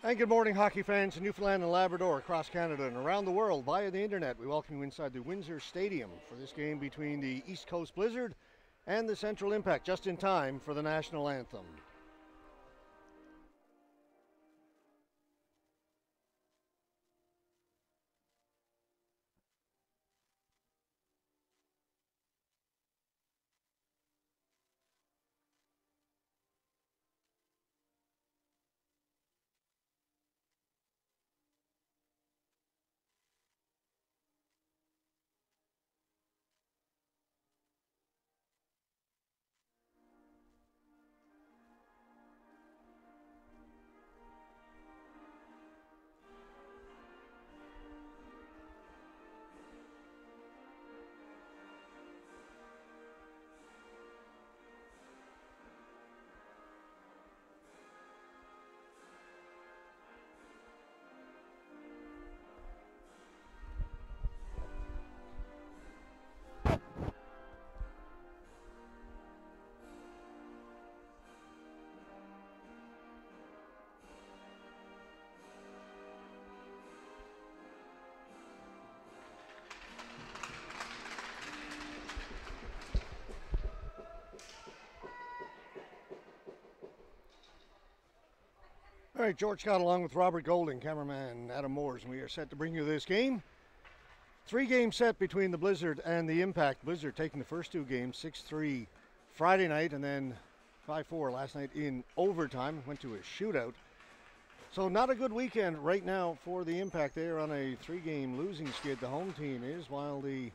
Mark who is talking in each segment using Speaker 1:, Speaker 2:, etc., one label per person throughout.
Speaker 1: And good morning, hockey fans in Newfoundland and Labrador, across Canada and around the world via the internet. We welcome you inside the Windsor Stadium for this game between the East Coast Blizzard and the Central Impact, just in time for the national anthem. All right, George Scott along with Robert Golding, cameraman Adam Moores, and we are set to bring you this game. 3-game set between the Blizzard and the Impact. Blizzard taking the first 2 games, 6-3 Friday night and then 5-4 last night in overtime. Went to a shootout. So not a good weekend right now for the Impact. They are on a 3-game losing skid, the home team is, while the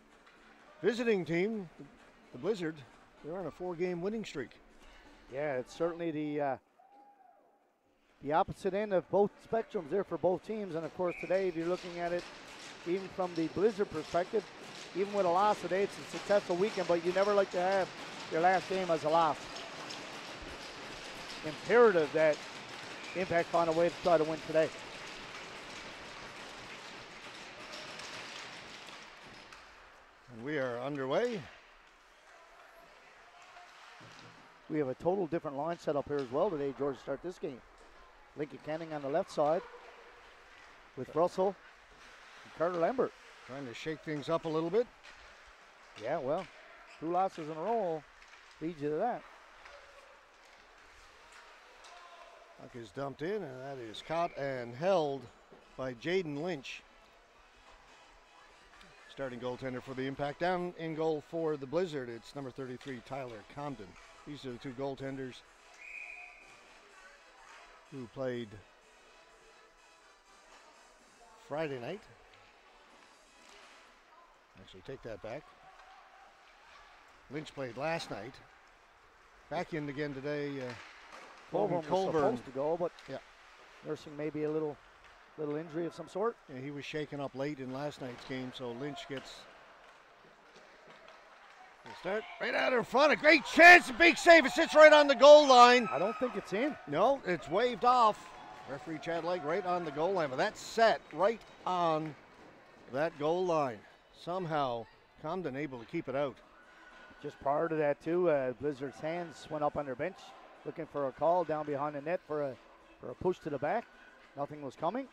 Speaker 1: visiting team, the Blizzard, they're on a 4-game winning streak.
Speaker 2: Yeah, it's certainly the opposite end of both spectrums there for both teams. And of course today, if you're looking at it even from the Blizzard perspective, even with a loss today, it's a successful weekend, but you never like to have your last game as a loss. Imperative that Impact find a way to try to win today.
Speaker 1: And we are underway.
Speaker 2: We have a total different line set up here as well today, George, to start this game. Lincoln Canning on the left side with Russell and Carter Lambert.
Speaker 1: Trying to shake things up a little bit.
Speaker 2: Yeah, well, 2 losses in a row leads you to that.
Speaker 1: Puck is dumped in, and that is caught and held by Jaden Lynch. Starting goaltender for the Impact. Down in goal for the Blizzard, it's number 33, Tyler Comden. These are the 2 goaltenders who played Friday night. Actually, take that back. Lynch played last night. Back in again today.
Speaker 2: Colburn was supposed to go, but
Speaker 1: yeah,
Speaker 2: nursing maybe a little injury of some sort.
Speaker 1: Yeah, he was shaken up late in last night's game, so Lynch gets the start right out in front. A great chance, a big save. It sits right on the goal line.
Speaker 2: I don't think it's in.
Speaker 1: No, it's waved off. Referee Chad Legg right on the goal line, but that's set right on that goal line. Somehow, Comden able to keep it out.
Speaker 2: Just prior to that, too, Blizzard's hands went up on their bench, looking for a call down behind the net for a push to the back. Nothing was coming.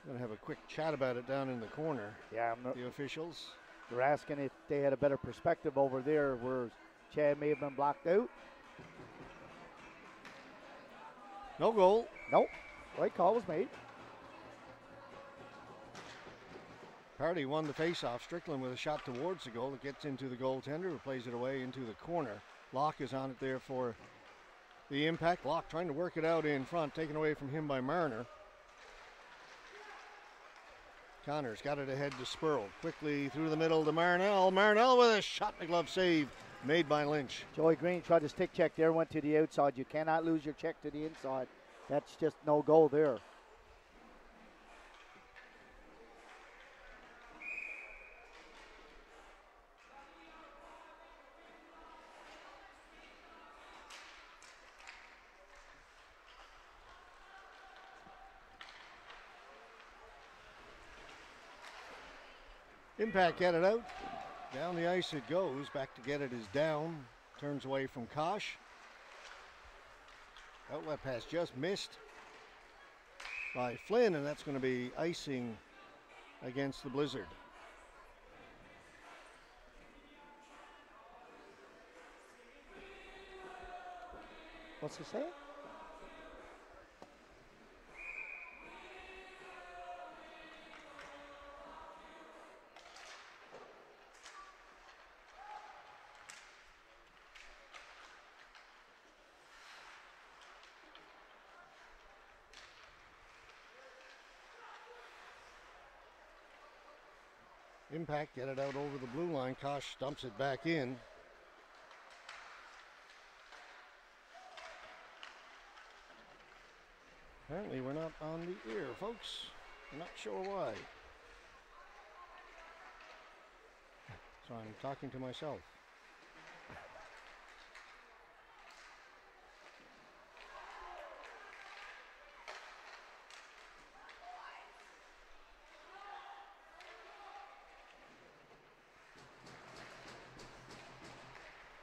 Speaker 1: Going to have a quick chat about it down in the corner.
Speaker 2: Yeah,
Speaker 1: the officials.
Speaker 2: They're asking if they had a better perspective over there where Chad may have been blocked out.
Speaker 1: No goal.
Speaker 2: Nope. Right call was made.
Speaker 1: Party won the faceoff. Strickland with a shot towards the goal. It gets into the goaltender who plays it away into the corner. Locke is on it there for the Impact. Locke trying to work it out in front, taken away from him by Marner. Connors got it ahead to Spurl. Quickly through the middle to Marnell. Marnell with a shot in the glove save made by Lynch.
Speaker 2: Joey Green tried to stick check there, went to the outside. You cannot lose your check to the inside. That's just no goal there.
Speaker 1: Impact get it out. Down the ice it goes. Back to get it is down. Turns away from Kosh. Outlet pass just missed. by Flynn, and that's going to be icing against the Blizzard.
Speaker 2: What's he say?
Speaker 1: Impact get it out over the blue line. Kosh dumps it back in. Apparently we're not on the air, folks. I'm not sure why. So I'm talking to myself.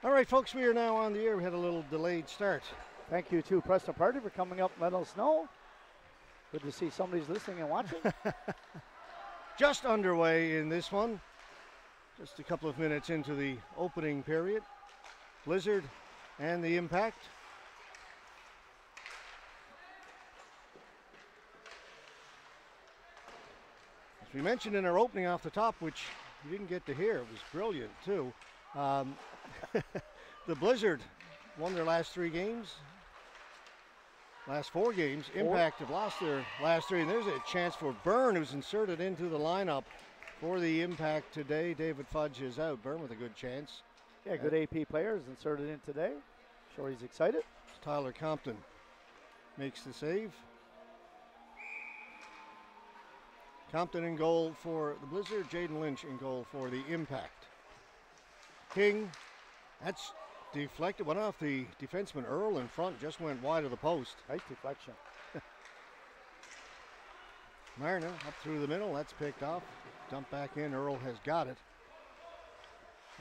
Speaker 1: All right, folks, we are now on the air. We had a little delayed start.
Speaker 2: Thank you to Preston Party for coming up and letting us know. Good to see somebody's listening and watching.
Speaker 1: Just underway in this one. Just a couple of minutes into the opening period. Blizzard and the Impact. As we mentioned in our opening off the top, which you didn't get to hear, it was brilliant too. The Blizzard won their last 3 games. Last 4 games. Impact have lost their last 3, and there's a chance for Byrne, who's inserted into the lineup for the Impact today. David Fudge is out. Byrne with a good chance.
Speaker 2: Yeah, good AP player is inserted in today. Sure he's excited.
Speaker 1: Tyler Compton makes the save. Compton in goal for the Blizzard. Jaden Lynch in goal for the Impact. King, that's deflected. Went off the defenseman Earl in front. Just went wide of the post.
Speaker 2: Nice deflection.
Speaker 1: Marner up through the middle. That's picked off. Dumped back in. Earl has got it.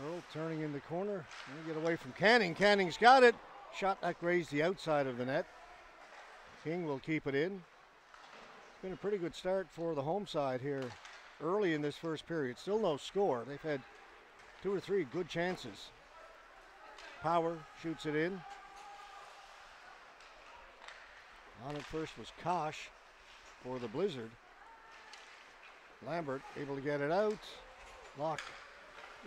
Speaker 1: Earl turning in the corner. Get away from Canning. Canning's got it. Shot that grazed the outside of the net. King will keep it in. It's been a pretty good start for the home side here early in this first period. Still no score. They've had 2 or 3 good chances. Power shoots it in. On it first was Kosh for the Blizzard. Lambert able to get it out. Locke,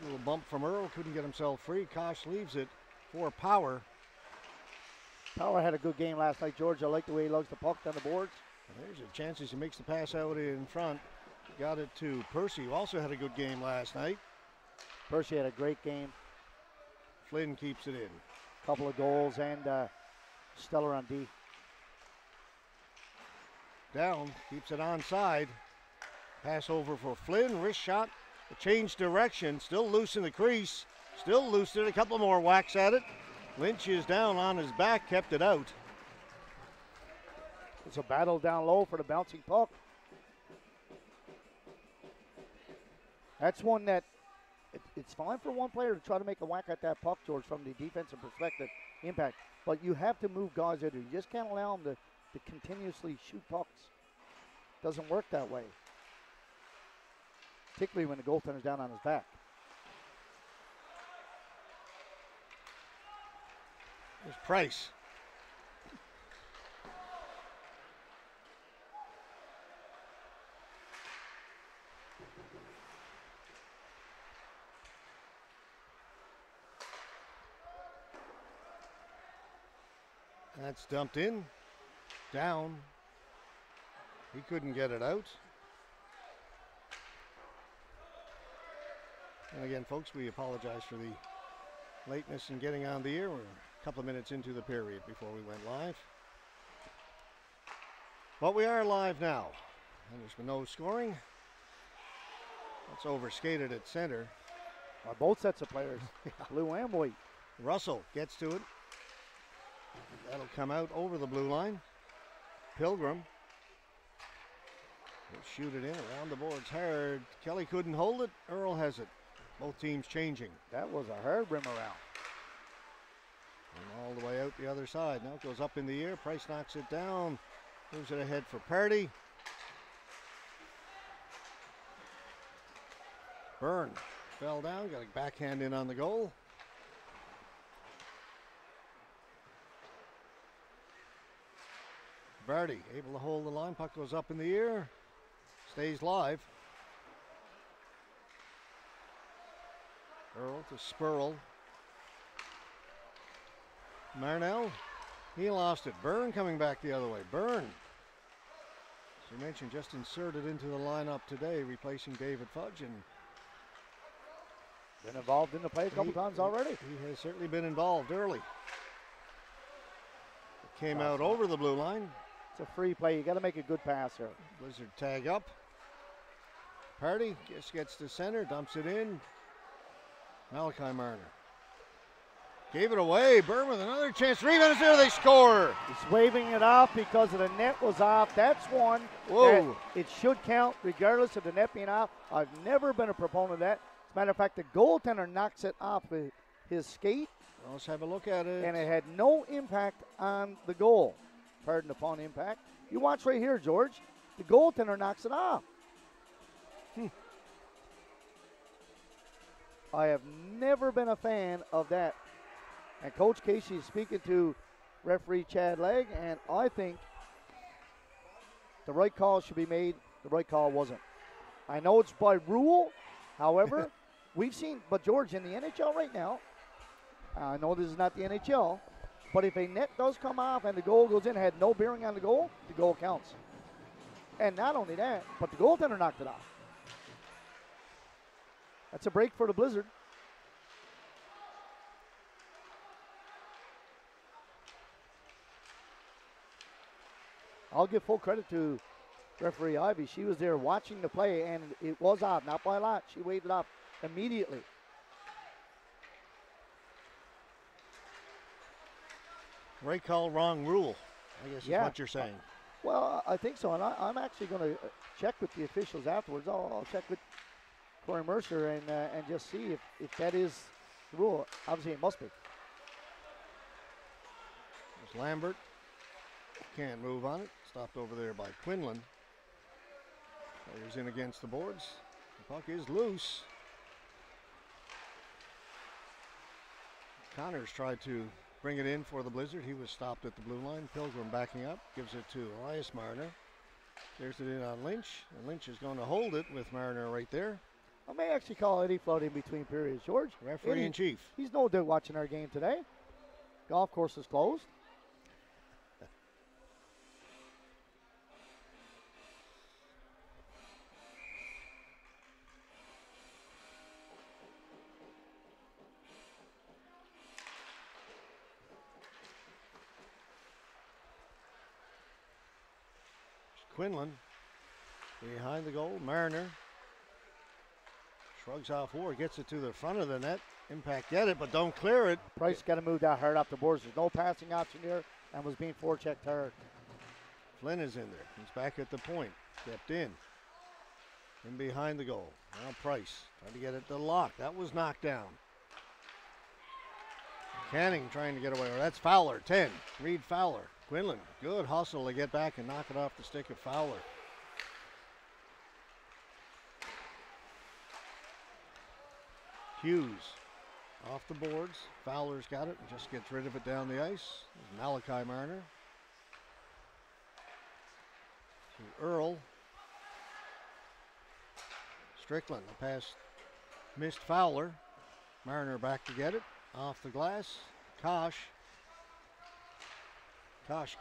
Speaker 1: a little bump from Earl, couldn't get himself free. Kosh leaves it for Power.
Speaker 2: Power had a good game last night, George. I like the way he lugs the puck down the boards.
Speaker 1: And there's a chance he makes the pass out in front. Got it to Percy, who also had a good game last night.
Speaker 2: Percy had a great game.
Speaker 1: Flynn keeps it in.
Speaker 2: Couple of goals and stellar on D.
Speaker 1: Down, keeps it onside. Pass over for Flynn, wrist shot, a change direction, still loose in the crease, still loose in a couple more whacks at it. Lynch is down on his back, kept it out.
Speaker 2: It's a battle down low for the bouncing puck. That's one that it's fine for one player to try to make a whack at that puck, George, from the defensive perspective, Impact. But you have to move guys out. You just can't allow them to continuously shoot pucks. Doesn't work that way. Particularly when the goaltender's down on his back.
Speaker 1: There's Price. That's dumped in, down. He couldn't get it out. And again, folks, we apologize for the lateness in getting on the air. We're a couple of minutes into the period before we went live. But we are live now. And there's been no scoring. That's overskated at center.
Speaker 2: Both sets of players, blue and white.
Speaker 1: Russell gets to it. That'll come out over the blue line. Pilgrim will shoot it in around the boards hard. Kelly couldn't hold it. Earl has it. Both teams changing.
Speaker 2: That was a hard rim around.
Speaker 1: And all the way out the other side. Now it goes up in the air. Price knocks it down. Moves it ahead for Party. Byrne fell down, got a backhand in on the goal. Barty able to hold the line. Puck goes up in the air. Stays live. Earl to Spurl. Marnell. He lost it. Byrne coming back the other way. Byrne, as you mentioned, just inserted into the lineup today, replacing David Fudge. And
Speaker 2: been involved in the play a couple times already.
Speaker 1: He has certainly been involved early. It came out over the blue line.
Speaker 2: It's a free play. You got to make a good pass here.
Speaker 1: Blizzard tag up. Party just gets to center, dumps it in. Malachi Marner gave it away. Byrne with another chance. Rebound is there. They score.
Speaker 2: He's waving it off because the net was off. That's one.
Speaker 1: Whoa.
Speaker 2: That it should count regardless of the net being off. I've never been a proponent of that. As a matter of fact, the goaltender knocks it off with his skate.
Speaker 1: Let's have a look at it.
Speaker 2: And it had no impact on the goal. Pardon upon impact. You watch right here, George. The goaltender knocks it off. I have never been a fan of that. And Coach Casey is speaking to referee Chad Legg, and I think the right call should be made. The right call wasn't. I know it's by rule. However, we've seen, but George, in the NHL right now, I know this is not the NHL, but if a net does come off and the goal goes in, had no bearing on the goal counts. And not only that, but the goaltender knocked it off. That's a break for the Blizzard. I'll give full credit to referee Ivy. She was there watching the play, and it was off, not by a lot. She waved it off immediately.
Speaker 1: Right call, wrong rule, I guess is what you're saying.
Speaker 2: Well, I think so, and I'm actually going to check with the officials afterwards. I'll check with Corey Mercer and just see if that is the rule. Obviously, it must be.
Speaker 1: There's Lambert. Can't move on it. Stopped over there by Quinlan. Players in against the boards. The puck is loose. Connors tried to bring it in for the Blizzard. He was stopped at the blue line. Pilgrim backing up. Gives it to Elias Marner. Clears it in on Lynch. And Lynch is going to hold it with Marner right there.
Speaker 2: I may actually call Eddie Flood in between periods, George.
Speaker 1: Referee in chief.
Speaker 2: He's no doubt watching our game today. Golf course is closed.
Speaker 1: Quinlan behind the goal. Marner shrugs off Ward, gets it to the front of the net. Impact get it, but don't clear it.
Speaker 2: Price got to move that hard up the boards. There's no passing option here, and was being forechecked hard.
Speaker 1: Flynn is in there. He's back at the point. Stepped in behind the goal. Now Price trying to get it to Locke. That was knocked down. Canning trying to get away. That's Fowler, 10. Reed Fowler. Quinlan, good hustle to get back and knock it off the stick of Fowler. Hughes off the boards. Fowler's got it and just gets rid of it down the ice. There's Malachi Marner. To Earl. Strickland, the pass missed Fowler. Marner back to get it. Off the glass. Kosh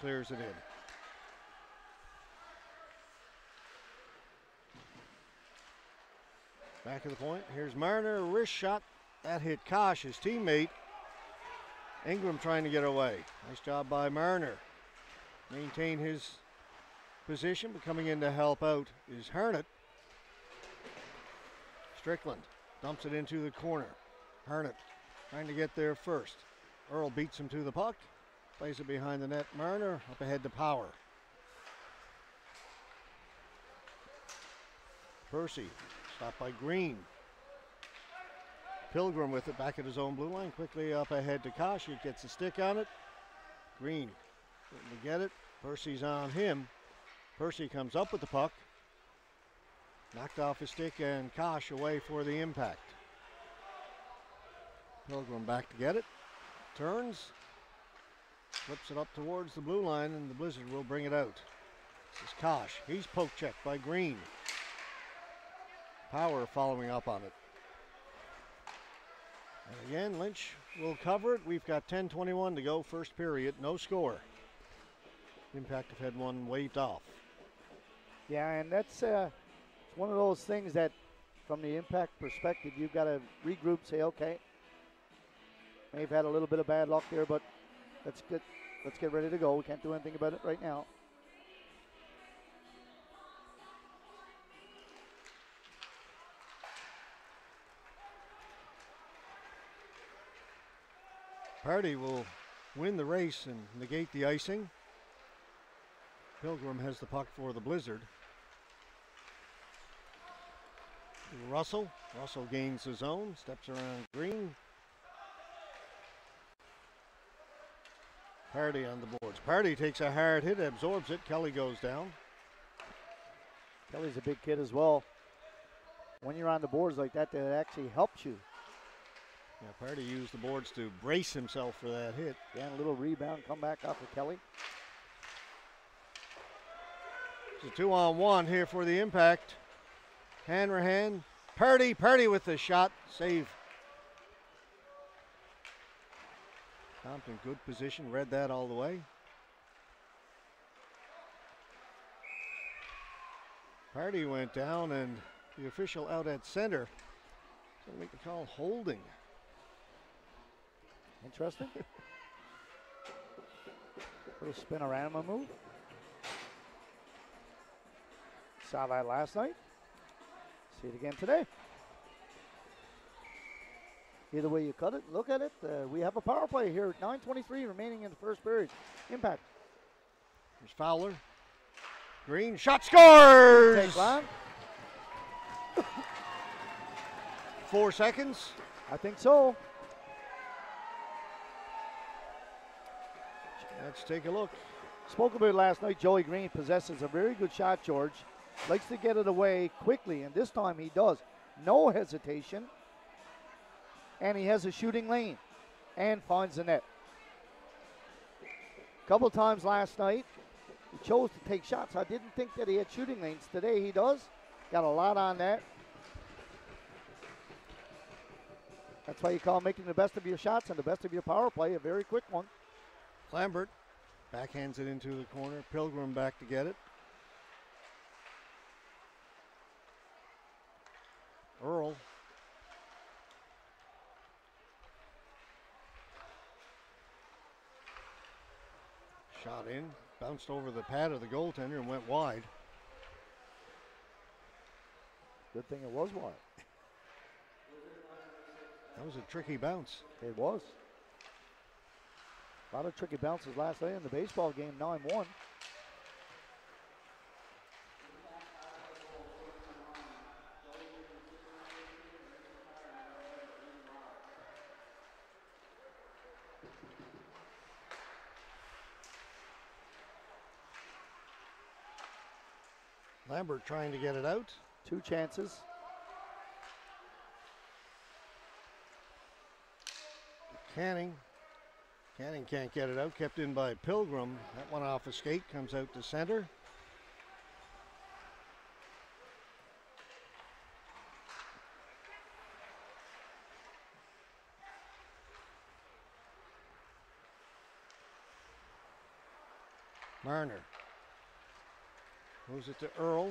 Speaker 1: clears it in. Back of the point. Here's Marner. Wrist shot. That hit Kosh, his teammate. Ingram trying to get away. Nice job by Marner. Maintain his position, but coming in to help out is Harnett. Strickland dumps it into the corner. Harnett trying to get there first. Earl beats him to the puck. Plays it behind the net. Marner up ahead to Power. Percy stopped by Green. Pilgrim with it back at his own blue line. Quickly up ahead to Kosh. He gets a stick on it. Green to get it. Percy's on him. Percy comes up with the puck. Knocked off his stick and Kosh away for the impact. Pilgrim back to get it. Turns. Flips it up towards the blue line and the Blizzard will bring it out. This is Kosh. He's poke checked by Green. Power following up on it. And again, Lynch will cover it. We've got 10:21 to go, first period, no score. Impact have had one waved off.
Speaker 2: Yeah, and that's one of those things that, from the Impact perspective, you've got to regroup, say, okay, may have had a little bit of bad luck there, but let's get ready to go. We can't do anything about it right now.
Speaker 1: Party will win the race and negate the icing. Pilgrim has the puck for the Blizzard. Russell gains his own, steps around Green. Party on the boards. Party takes a hard hit, absorbs it. Kelly goes down.
Speaker 2: Kelly's a big kid as well. When you're on the boards like that, that actually helps you.
Speaker 1: Yeah, Party used the boards to brace himself for that hit.
Speaker 2: Yeah, and a little rebound, come back off of Kelly.
Speaker 1: It's a 2-on-1 here for the Impact. Hanrahan, Party with the shot, save. Compton, good position, read that all the way. Party went down and the official out at center. So make the call holding.
Speaker 2: Interesting. Little spinorama move. Saw that last night. See it again today. Either way you cut it, look at it. We have a power play here. 9:23 remaining in the first period. Impact.
Speaker 1: There's Fowler. Green shot scores.
Speaker 2: Take line.
Speaker 1: 4 seconds.
Speaker 2: I think so.
Speaker 1: Let's take a look.
Speaker 2: Spoke about it last night. Joey Green possesses a very good shot, George. Likes to get it away quickly, and this time he does. No hesitation. And he has a shooting lane and finds the net. A couple times last night, he chose to take shots. I didn't think that he had shooting lanes. Today he does. Got a lot on that. That's why you call making the best of your shots and the best of your power play a very quick one.
Speaker 1: Lambert backhands it into the corner. Pilgrim back to get it. Earl. Shot in, bounced over the pad of the goaltender and went wide.
Speaker 2: Good thing it was wide.
Speaker 1: That was a tricky bounce.
Speaker 2: It was. A lot of tricky bounces last night in the baseball game, 9-1.
Speaker 1: Lambert trying to get it out.
Speaker 2: 2 chances.
Speaker 1: Canning can't get it out. Kept in by Pilgrim. That one off a skate comes out to center. Marner moves it to Earl.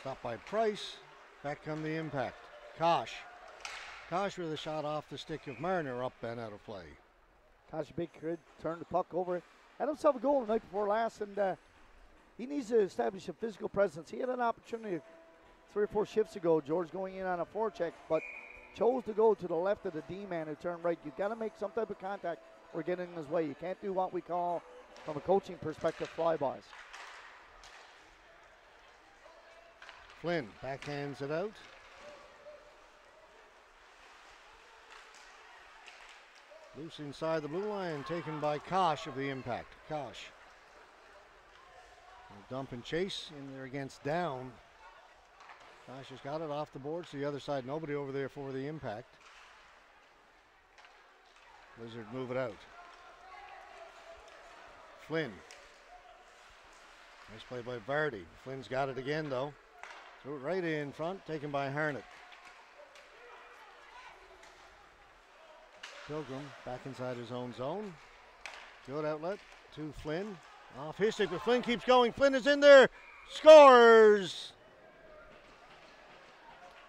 Speaker 1: Stopped by Price. Back come the Impact. Kosh with a shot off the stick of Marner, up and out of play.
Speaker 2: Kosh, big kid, turned the puck over. Had himself a goal the night before last, and he needs to establish a physical presence. He had an opportunity 3 or 4 shifts ago, George, going in on a forecheck, but chose to go to the left of the D-man who turned right. You've got to make some type of contact or get in his way. You can't do what we call, from a coaching perspective, flybys.
Speaker 1: Flynn backhands it out. Loose inside the blue line, taken by Kosh of the Impact. Kosh Dump and chase in there against Down. Gosh has got it off the boards to the other side. Nobody over there for the impact. Blizzard move it out. Flynn. Nice play by Vardy. Flynn's got it again though. Threw it right in front, taken by Harnett. Pilgrim back inside his own zone. Good outlet to Flynn. Off his stick, but Flynn keeps going. Flynn is in there. Scores!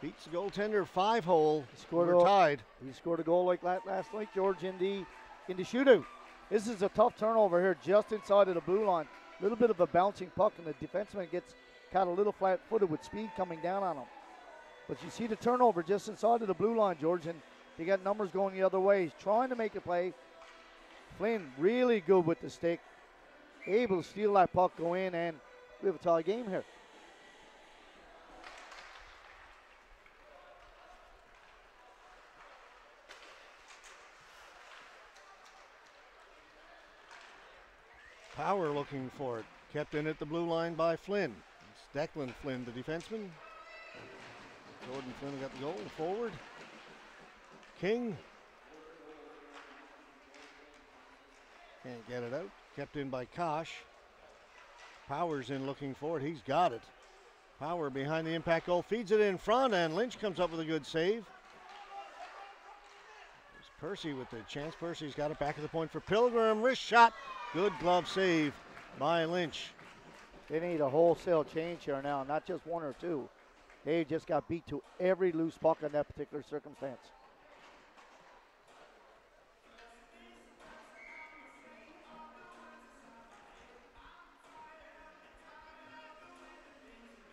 Speaker 1: Beats the goaltender 5-hole. We're tied.
Speaker 2: He scored a goal like that last night, George, in the shootout. This is a tough turnover here just inside of the blue line. A little bit of a bouncing puck, and the defenseman gets caught a little flat-footed with speed coming down on him. But you see the turnover just inside of the blue line, George, and they got numbers going the other way. He's trying to make a play. Flynn really good with the stick. Able to steal that puck, go in, and we have a tie game here.
Speaker 1: Power looking for it. Kept in at the blue line by Flynn. It's Declan Flynn, the defenseman. Jordan Flynn got the goal, forward. King. Can't get it out. Kept in by Kosh. Power's in looking for it. He's got it. Power behind the impact goal. Feeds it in front, and Lynch comes up with a good save. There's Percy with the chance. Percy's got it back at the point for Pilgrim. Wrist shot. Good glove save by Lynch.
Speaker 2: They need a wholesale change here now, not just one or two. They just got beat to every loose puck in that particular circumstance.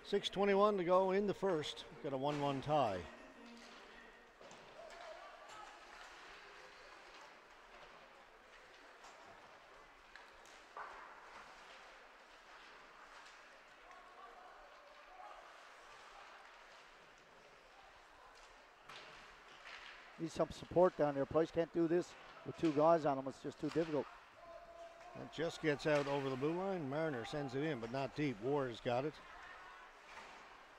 Speaker 1: .6:21 to go in the first. Got a 1-1 tie.
Speaker 2: Need some support down there. Price can't do this with two guys on him. It's just too difficult.
Speaker 1: It just gets out over the blue line. Mariner sends it in, but not deep. War's got it.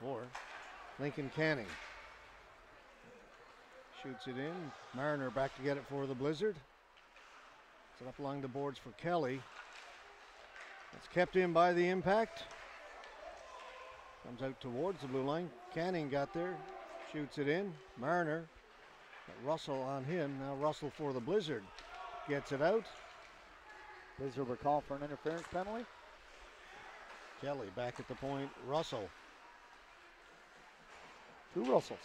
Speaker 1: War. Lincoln Canning shoots it in. Mariner back to get it for the Blizzard. Set up along the boards for Kelly. It's kept in by the impact. Comes out towards the blue line. Canning got there. Shoots it in. Mariner. Got Russell on him. Now Russell for the Blizzard. Gets it out.
Speaker 2: Blizzard were called for an interference penalty.
Speaker 1: Kelly back at the point. Russell.
Speaker 2: Two Russells.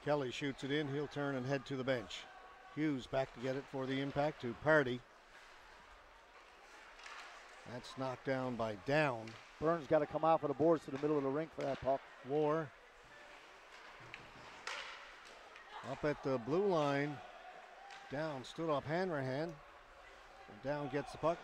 Speaker 1: Kelly shoots it in. He'll turn and head to the bench. Hughes back to get it for the impact to Party. That's knocked down by Down.
Speaker 2: Burns got to come off of the boards to the middle of the rink for that puck.
Speaker 1: War. Up at the blue line. Down stood up Hanrahan. Down gets the puck.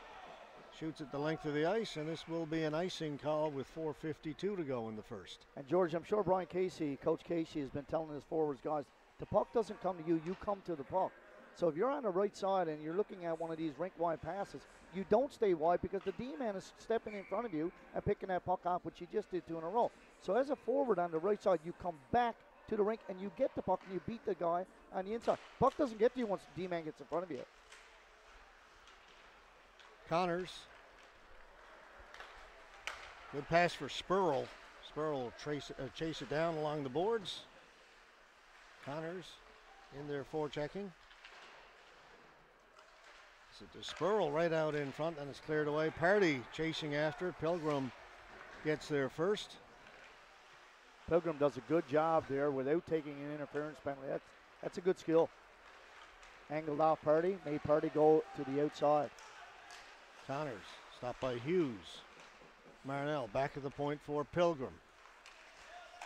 Speaker 1: Shoots at the length of the ice, and this will be an icing call with 4:52 to go in the first.
Speaker 2: And George, I'm sure Brian Casey, Coach Casey, has been telling his forwards, guys, the puck doesn't come to you, you come to the puck. So if you're on the right side and you're looking at one of these rink-wide passes, you don't stay wide because the D-man is stepping in front of you and picking that puck off, which you just did two in a row. So as a forward on the right side, you come back to the rink and you get the puck and you beat the guy on the inside. Puck doesn't get to you once the D-man gets in front of you.
Speaker 1: Connors. Good pass for Spurl. Spurl will chase it down along the boards. Connors in there forechecking. To Spurl right out in front, and it's cleared away. Party chasing after. Pilgrim gets there first.
Speaker 2: Pilgrim does a good job there without taking an interference penalty. That's a good skill. Angled off Party, made Party go to the outside.
Speaker 1: Connors stopped by Hughes. Marnell back at the point for Pilgrim.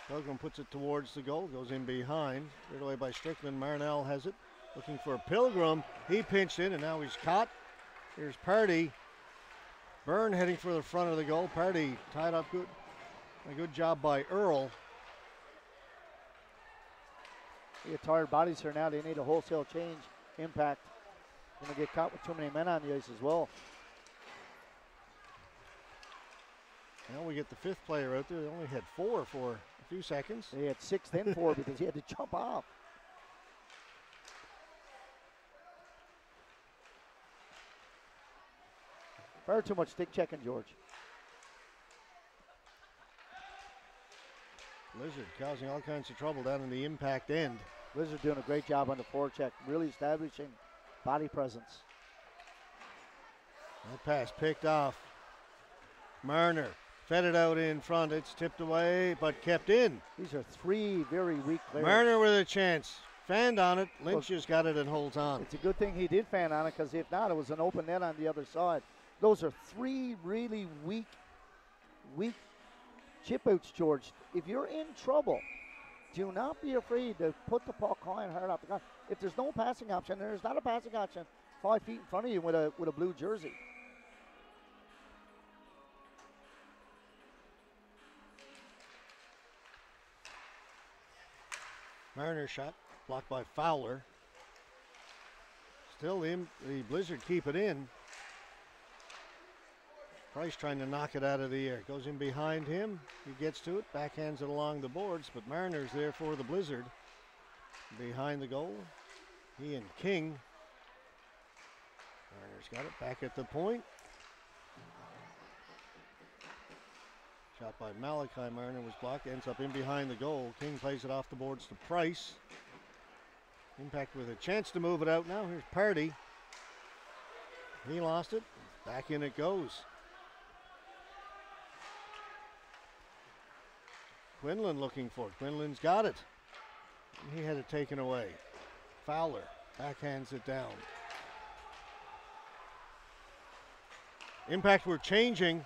Speaker 1: Pilgrim puts it towards the goal, goes in behind. Cleared away by Strickland. Marnell has it. Looking for Pilgrim. He pinched in, and now he's caught. Here's Party. Byrne heading for the front of the goal. Party tied up good. A good job by Earl.
Speaker 2: They get tired bodies here now. They need a wholesale change. Impact. Going to get caught with too many men on the ice as well.
Speaker 1: Now we get the fifth player out there. They only had 4 for a few seconds.
Speaker 2: They had 6, then 4 because he had to jump off. Far too much stick checking, George.
Speaker 1: Blizzard causing all kinds of trouble down in the impact end.
Speaker 2: Blizzard doing a great job on the forecheck, really establishing body presence.
Speaker 1: That pass picked off. Marner fed it out in front. It's tipped away, but kept in.
Speaker 2: These are 3 very weak players.
Speaker 1: Marner with a chance. Fanned on it. Lynch has got it and holds on.
Speaker 2: It's a good thing he did fan on it, because if not, it was an open net on the other side. Those are 3 really weak chip outs, George. If you're in trouble, do not be afraid to put the puck high and hard off the ground. If there's no passing option, there's not a passing option 5 feet in front of you with a blue jersey.
Speaker 1: Marner shot blocked by Fowler. Still the Blizzard keep it in. Price trying to knock it out of the air. Goes in behind him. He gets to it. Backhands it along the boards, but Marner's there for the Blizzard. Behind the goal. He and King. Marner's got it back at the point. Shot by Malachi. Marner was blocked. Ends up in behind the goal. King plays it off the boards to Price. Impact with a chance to move it out now. Here's Party. He lost it. Back in it goes. Quinlan looking for it. Quinlan's got it. He had it taken away. Fowler backhands it down. Impact were changing.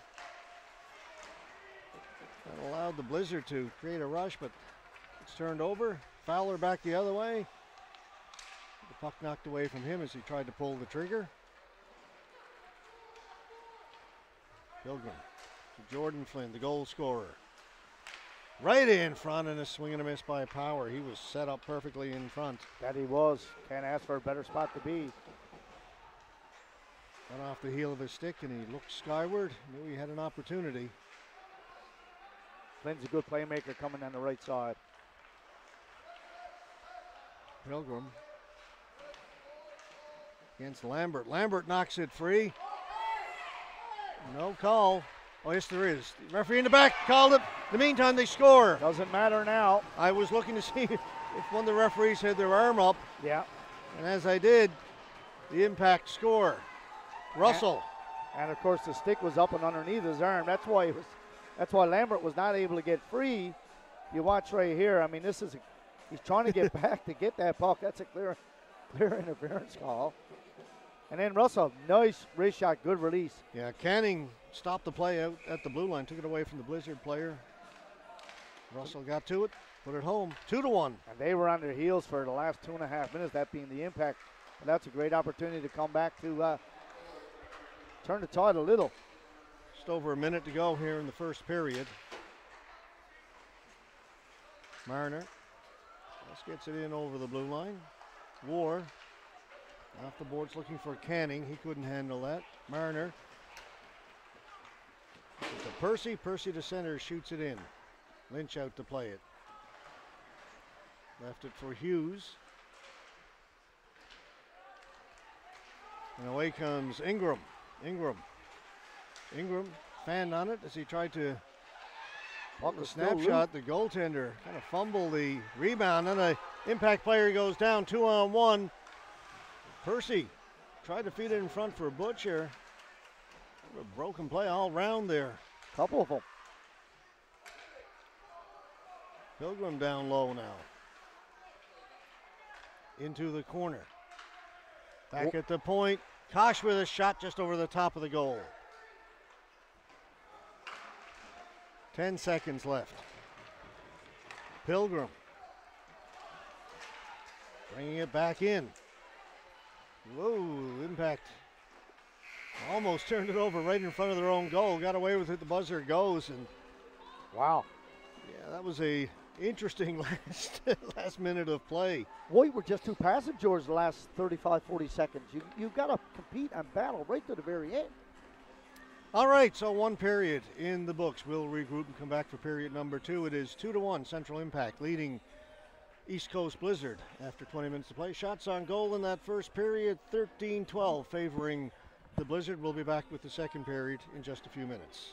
Speaker 1: That allowed the Blizzard to create a rush, but it's turned over. Fowler back the other way. The puck knocked away from him as he tried to pull the trigger. Pilgrim to Jordan Flynn, the goal scorer. Right in front, and a swing and a miss by Power. He was set up perfectly in front.
Speaker 2: That he was. Can't ask for a better spot to be.
Speaker 1: Got off the heel of his stick, and he looked skyward. Knew he had an opportunity.
Speaker 2: Flynn's a good playmaker coming on the right side.
Speaker 1: Pilgrim against Lambert. Lambert knocks it free. No call. Oh, yes, there is. The referee in the back called it. In the meantime, they score.
Speaker 2: Doesn't matter now.
Speaker 1: I was looking to see if one of the referees had their arm up.
Speaker 2: Yeah.
Speaker 1: And as I did, the Impact score. Russell.
Speaker 2: And of course, the stick was up and underneath his arm. That's why Lambert was not able to get free. You watch right here. I mean, he's trying to get back to get that puck. That's a clear interference call. And then Russell, nice wrist shot, good release.
Speaker 1: Yeah, Canning stopped the play out at the blue line, took it away from the Blizzard player. Russell got to it, put it home, 2-1.
Speaker 2: And they were on their heels for the last 2.5 minutes, that being the Impact. And that's a great opportunity to come back to turn the tide a little.
Speaker 1: Just over a minute to go here in the first period. Marner just gets it in over the blue line. War off the boards looking for Canning. He couldn't handle that. Marner. To Percy. Percy to center, shoots it in. Lynch out to play it. Left it for Hughes. And away comes Ingram. Ingram fanned on it as he tried to block the snapshot. The goaltender kind of fumbled the rebound, and the Impact player goes down 2-on-1. Percy tried to feed it in front for Butcher. A broken play all round there.
Speaker 2: Couple of them.
Speaker 1: Pilgrim down low now. Into the corner. Back at the point. Kosh with a shot just over the top of the goal. 10 seconds left. Pilgrim. Bringing it back in. Whoa, Impact almost turned it over right in front of their own goal. Got away with it. The buzzer goes. And
Speaker 2: wow.
Speaker 1: yeah, that was a interesting last minute of play.
Speaker 2: We were just too passive, George, the last 35, 40 seconds. You've got to compete and battle right to the very end.
Speaker 1: All right, so one period in the books. We'll regroup and come back for period number 2. It is 2-1 Central Impact leading East Coast Blizzard after 20 minutes to play. Shots on goal in that first period, 13-12 favoring the Blizzard. We'll be back with the second period in just a few minutes.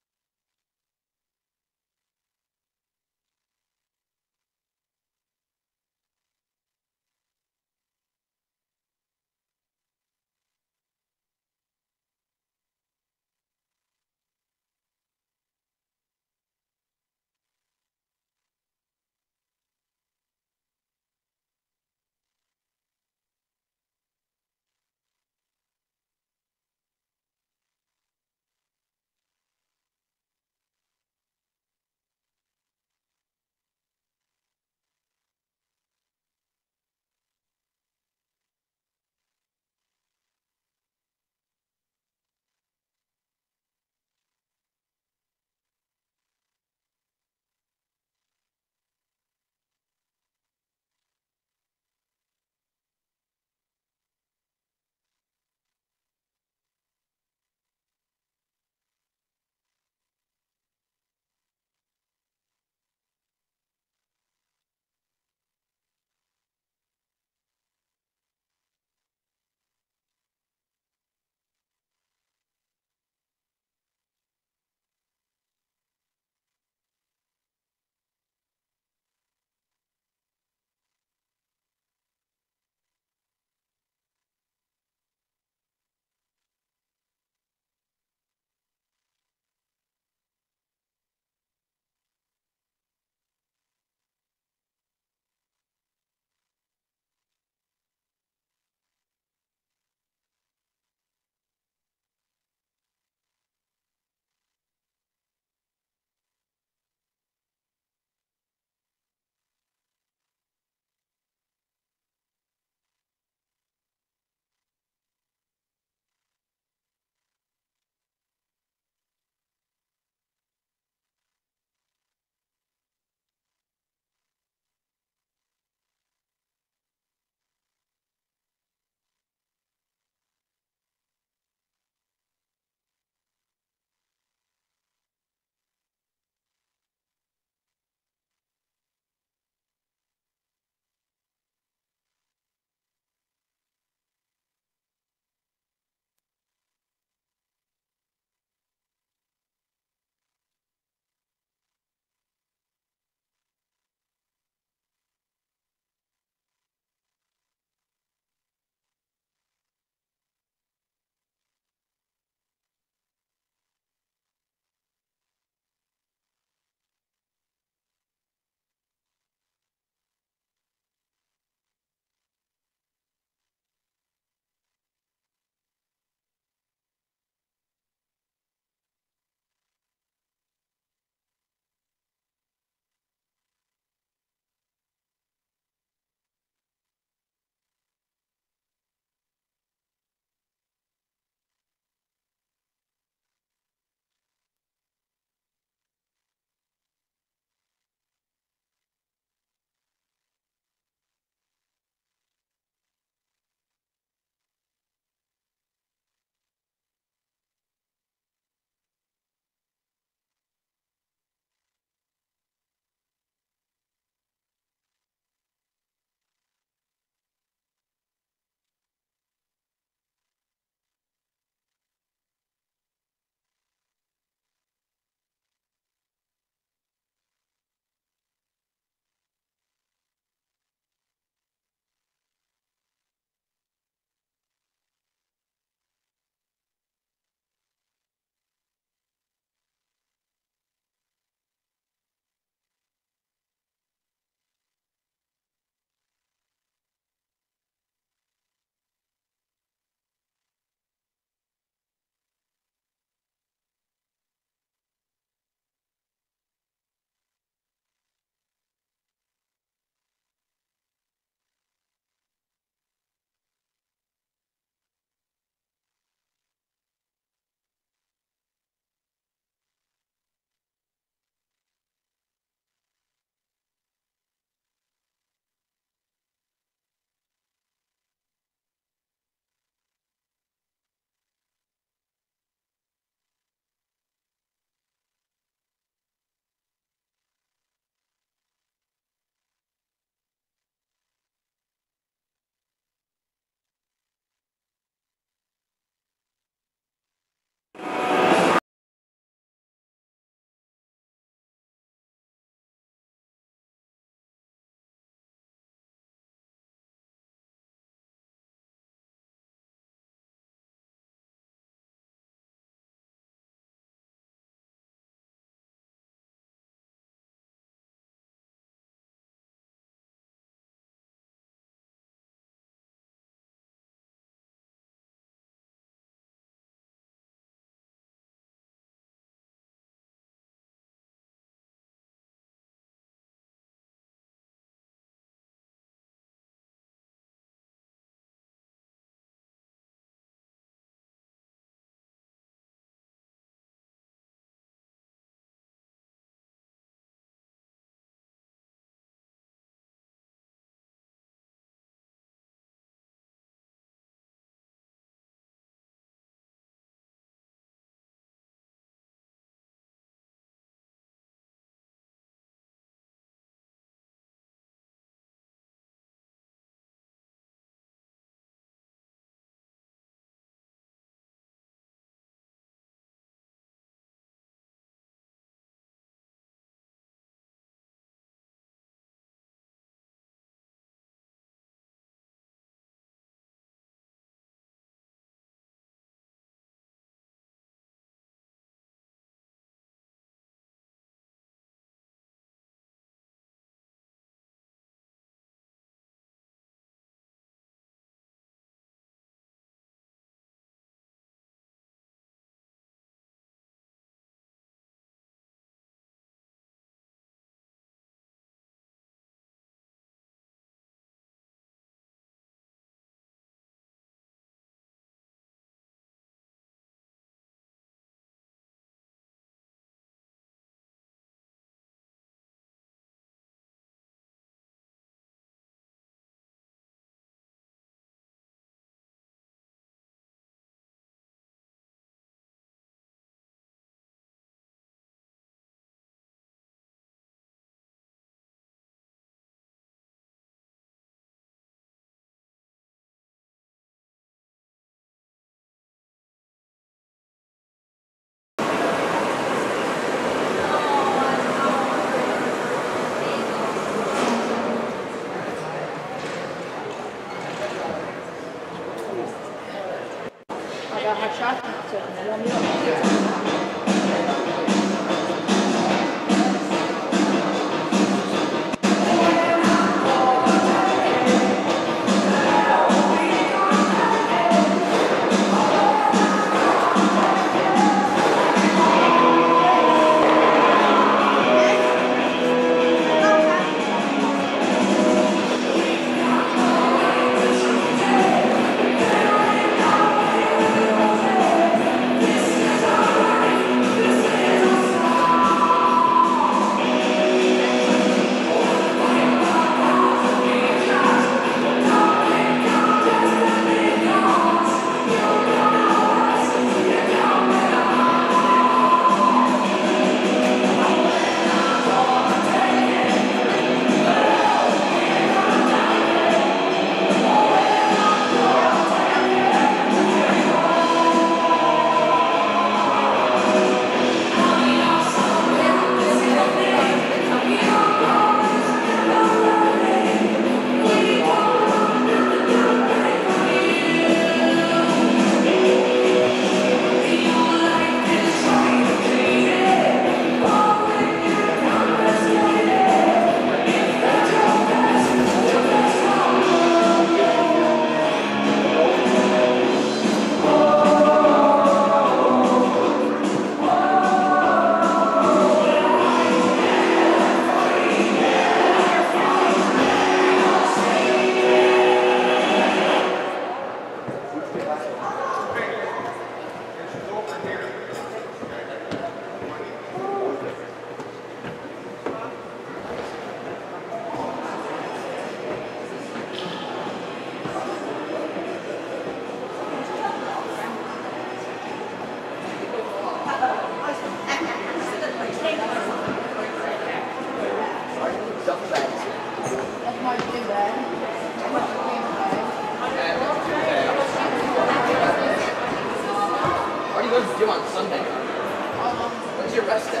Speaker 3: When's your rest day?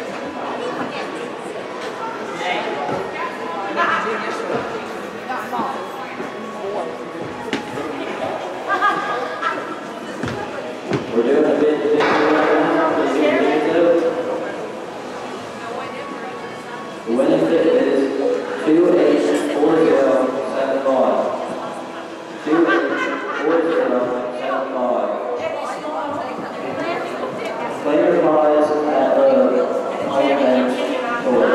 Speaker 4: We're doing a bit right now. The winning ticket is 284075. 284075. Claim your prize at the home bench door.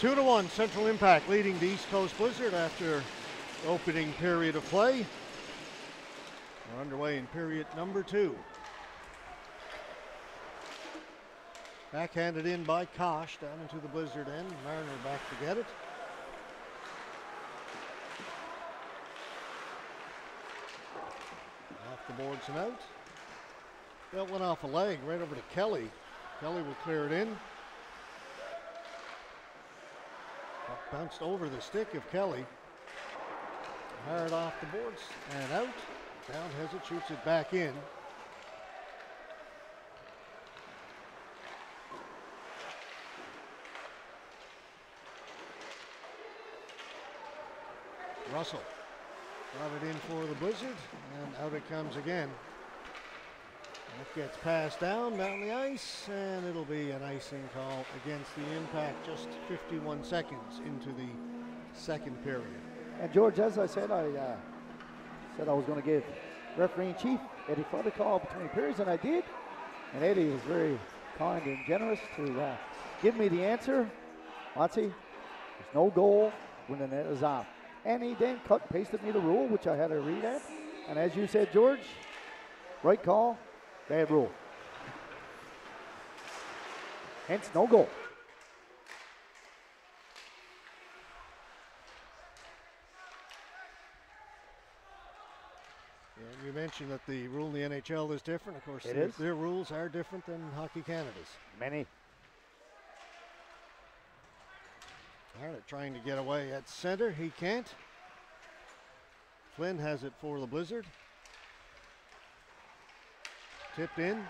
Speaker 1: Two to one, Central Impact leading the East Coast Blizzard after opening period of play. We're underway in period number 2. Backhanded in by Kosh down into the Blizzard end. Mariner back to get it. Off the boards and out. That went off a leg right over to Kelly. Kelly will clear it in. Bounced over the stick of Kelly. Hard off the boards and out. Down has it, shoots it back in. Russell got it in for the Blizzard, and out it comes again. gets passed down the ice, and it'll be an icing call against the Impact just 51 seconds into the second period.
Speaker 2: And George, as I said, I was going to give referee-in-chief Eddie Flood a call between periods, and I did. And Eddie was very kind and generous to give me the answer. Monty, there's no goal when the net is off. And he then cut and pasted me the rule, which I had to read at. And as you said, George, right call, bad rule. Hence, no goal.
Speaker 1: And you mentioned that the rule in the NHL is different. Of course, their rules are different than Hockey Canada's.
Speaker 2: Many.
Speaker 1: Harnett trying to get away at center. He can't. Flynn has it for the Blizzard. Tipped in.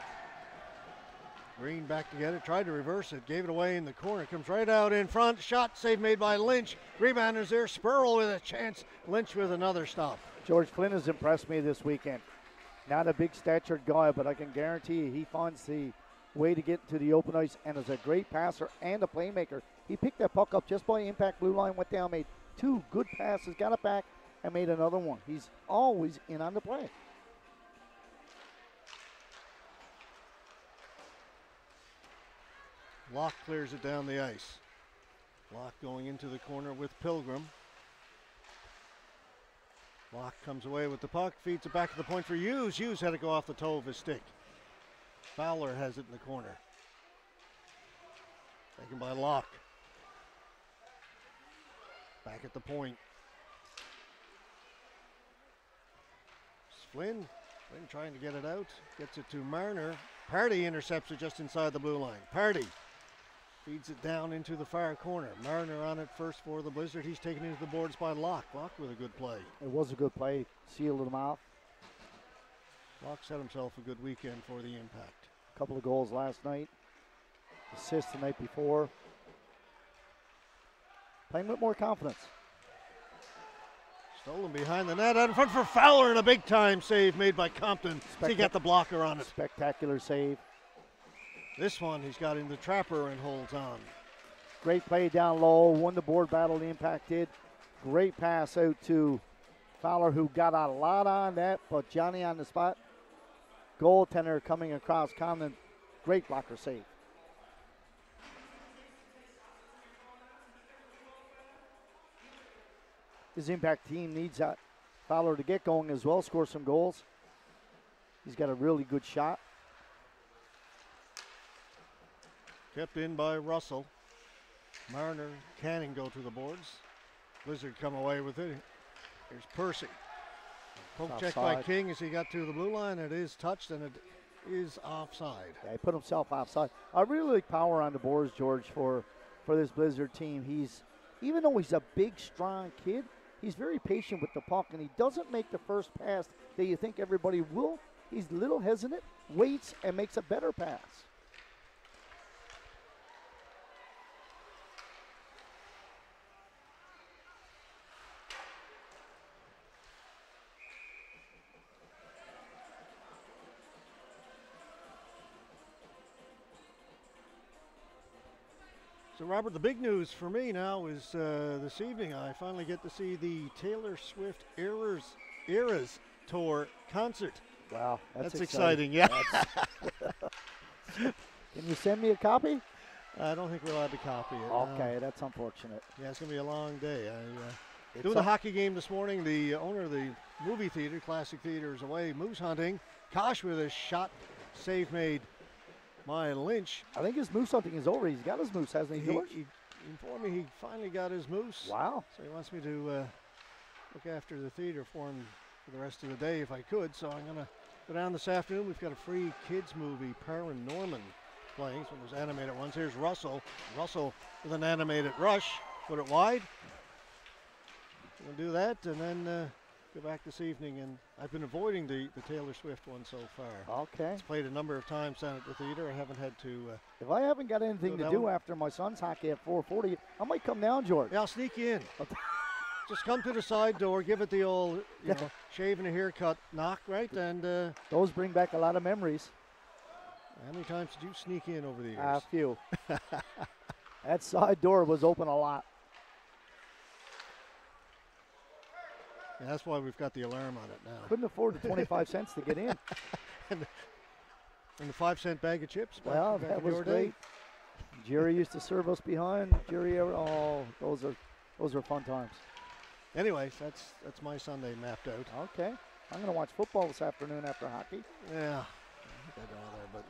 Speaker 1: Green back to get it. Tried to reverse it. Gave it away in the corner. Comes right out in front. Shot save made by Lynch. Rebounders there. Spurl with a chance. Lynch with another stop.
Speaker 2: George Flynn has impressed me this weekend. Not a big statured guy, but I can guarantee you he finds the way to get to the open ice and is a great passer and a playmaker. He picked that puck up just by impact, blue line, went down, made two good passes, got it back, and made another one. He's always in on the play.
Speaker 1: Locke clears it down the ice. Locke going into the corner with Pilgrim. Locke comes away with the puck, feeds it back to the point for Hughes. Hughes had to go off the toe of his stick. Fowler has it in the corner. Taken by Locke. Back at the point. Flynn trying to get it out. Gets it to Marner. Pardy intercepts it just inside the blue line. Pardy feeds it down into the far corner. Marner on it first for the Blizzard. He's taken into the boards by Locke. Locke with a good play.
Speaker 2: It was a good play. Sealed him off.
Speaker 1: Locke set himself a good weekend for the Impact.
Speaker 2: A couple of goals last night. Assist the night before. Playing with more confidence.
Speaker 1: Stolen behind the net, out in front for Fowler, and a big-time save made by Compton. He got the blocker on it.
Speaker 2: Spectacular save.
Speaker 1: This one he's got in the trapper and holds on.
Speaker 2: Great play down low, won the board battle, the Impact did. Great pass out to Fowler, who got a lot on that, but Johnny on the spot. Goaltender coming across Compton. Great blocker save. His Impact team needs that Fowler to get going as well, score some goals. He's got a really good shot.
Speaker 1: Kept in by Russell. Marner, Canning go to the boards. Blizzard come away with it. Here's Percy. Poke check by King as he got to the blue line. It is touched and it is offside.
Speaker 2: Yeah, he put himself offside. I really like power on the boards, George, for this Blizzard team. Even though he's a big, strong kid, he's very patient with the puck, and he doesn't make the first pass that you think everybody will. He's a little hesitant, waits, and makes a better pass.
Speaker 1: So, Robert, the big news for me now is this evening I finally get to see the Taylor Swift Eras Tour concert.
Speaker 2: Wow,
Speaker 1: that's exciting. Yeah.
Speaker 2: Can you send me a copy?
Speaker 1: I don't think we're allowed to copy it.
Speaker 2: Okay, that's unfortunate.
Speaker 1: Yeah, it's going to be a long day. Doing the hockey game this morning, the owner of the movie theater, Classic Theater, is away moose hunting. Kosh with a shot save made by Lynch.
Speaker 2: I think his moose hunting is over. He's got his moose, hasn't he, George?
Speaker 1: He informed me he finally got his moose.
Speaker 2: Wow.
Speaker 1: So he wants me to look after the theater for him for the rest of the day if I could. So I'm going to go down this afternoon. We've got a free kids movie, Paranorman, playing. So those animated ones. Here's Russell. Russell with an animated rush. Put it wide. We'll do that and then go back this evening. And I've been avoiding the Taylor Swift one so far.
Speaker 2: Okay.
Speaker 1: It's played a number of times down at the theater. I haven't had to.
Speaker 2: If I haven't got anything to do after my son's hockey at 4:40, I might come down, George.
Speaker 1: Yeah, I'll sneak you in. Just come to the side door, give it the old, shave and a haircut knock, right? And
Speaker 2: those bring back a lot of memories.
Speaker 1: How many times did you sneak in over the years?
Speaker 2: A few. That side door was open a lot.
Speaker 1: Yeah, that's why we've got the alarm on it now.
Speaker 2: Couldn't afford the 25 cents to get in.
Speaker 1: And the 5-cent bag of chips.
Speaker 2: Well,
Speaker 1: back
Speaker 2: that
Speaker 1: in
Speaker 2: was
Speaker 1: your
Speaker 2: great.
Speaker 1: day.
Speaker 2: Jerry used to serve us behind. Jerry, those are fun times.
Speaker 1: Anyways, that's my Sunday mapped out.
Speaker 2: Okay. I'm going to watch football this afternoon after hockey.
Speaker 1: Yeah, I'd rather, but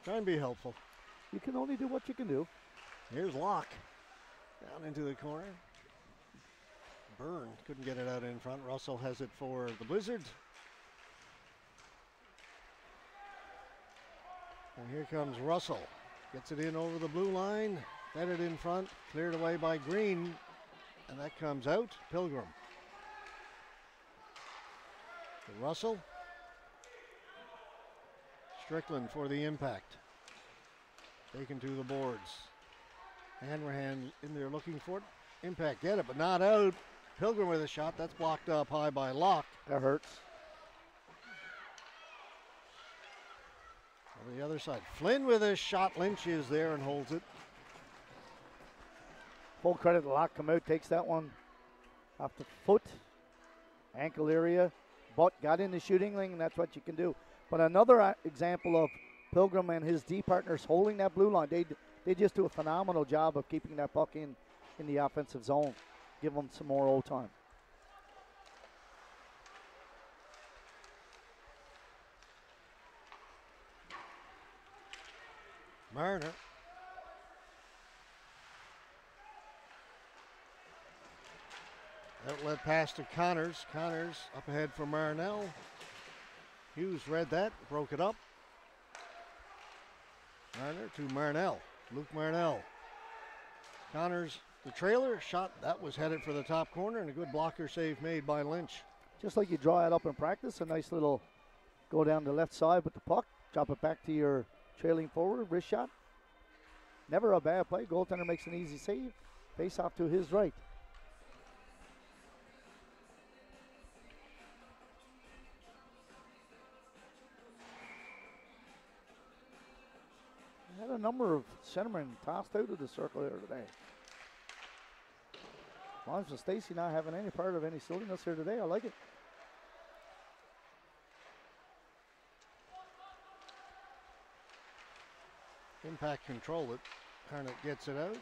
Speaker 1: try and be helpful.
Speaker 2: You can only do what you can do.
Speaker 1: Here's Locke down into the corner. Byrne couldn't get it out in front. Russell has it for the Blizzard. And here comes Russell. Gets it in over the blue line. Fed it in front. Cleared away by Green. And that comes out. Pilgrim. To Russell. Strickland for the impact. Taken to the boards. Hanrahan in there looking for it. Impact get it, but not out. Pilgrim with a shot. That's blocked up high by Locke.
Speaker 2: That hurts.
Speaker 1: On the other side, Flynn with a shot. Lynch is there and holds it.
Speaker 2: Full credit to Locke. Come out, takes that one off the foot, ankle area, but got in the shooting lane, and that's what you can do. But another example of Pilgrim and his D partners holding that blue line. They just do a phenomenal job of keeping that puck in the offensive zone. Give them some more old time.
Speaker 1: Marner. Outlet pass to Connors. Connors up ahead for Marnell. Hughes read that, broke it up. Marner to Marnell. Luke Marnell. Connors, the trailer shot, that was headed for the top corner, and a good blocker save made by Lynch.
Speaker 2: Just like you draw it up in practice, a nice little go down the left side with the puck, drop it back to your trailing forward, wrist shot. Never a bad play. Goaltender makes an easy save. Face off to his right. Had a number of centermen tossed out of the circle here today. As long as Stacy not having any part of any silliness here today, I like it.
Speaker 1: Impact control it. Harnett gets it out.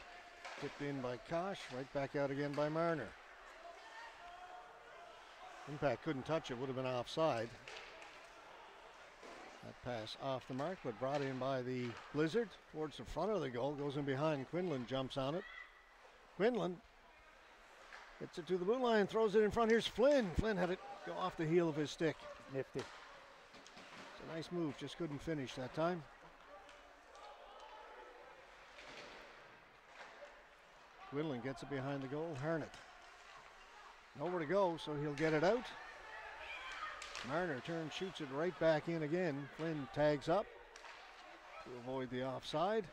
Speaker 1: Tipped in by Kosh. Right back out again by Marner. Impact couldn't touch it. Would have been offside. That pass off the mark, but brought in by the Blizzard towards the front of the goal. Goes in behind. Quinlan jumps on it. Quinlan gets it to the blue line, throws it in front. Here's Flynn. Flynn had it go off the heel of his stick.
Speaker 2: Nifty.
Speaker 1: It's a nice move, just couldn't finish that time. Quinlan gets it behind the goal. Harnett. Nowhere to go, so he'll get it out. Marner turns, shoots it right back in again. Flynn tags up to avoid the offside.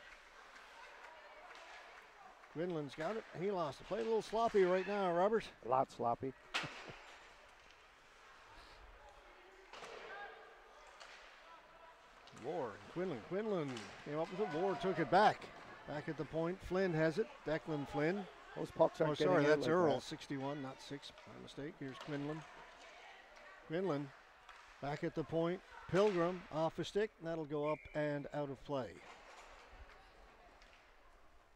Speaker 1: Quinlan's got it. He lost it. Play a little sloppy right now, Robert.
Speaker 2: A lot sloppy.
Speaker 1: Ward, Quinlan came up with it. Ward took it back. Back at the point. Flynn has it. Declan Flynn.
Speaker 2: Those pucks aren't getting
Speaker 1: sorry,
Speaker 2: out
Speaker 1: that's
Speaker 2: like
Speaker 1: Earl.
Speaker 2: that.
Speaker 1: 61, not 6. My mistake. Here's Quinlan. Quinlan back at the point. Pilgrim off a stick. And that'll go up and out of play.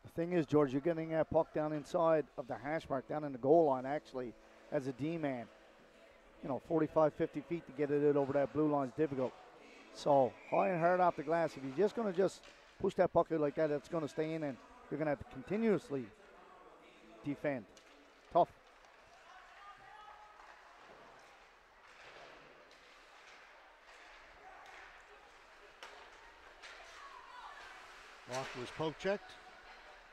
Speaker 2: The thing is, George, you're getting that puck down inside of the hash mark, down in the goal line, actually, as a D-man. 45, 50 feet to get it in over that blue line is difficult. So, high and hard off the glass. If you're just going to just push that puck out like that, it's going to stay in, and you're going to have to continuously defend. Tough.
Speaker 1: Block was poke checked.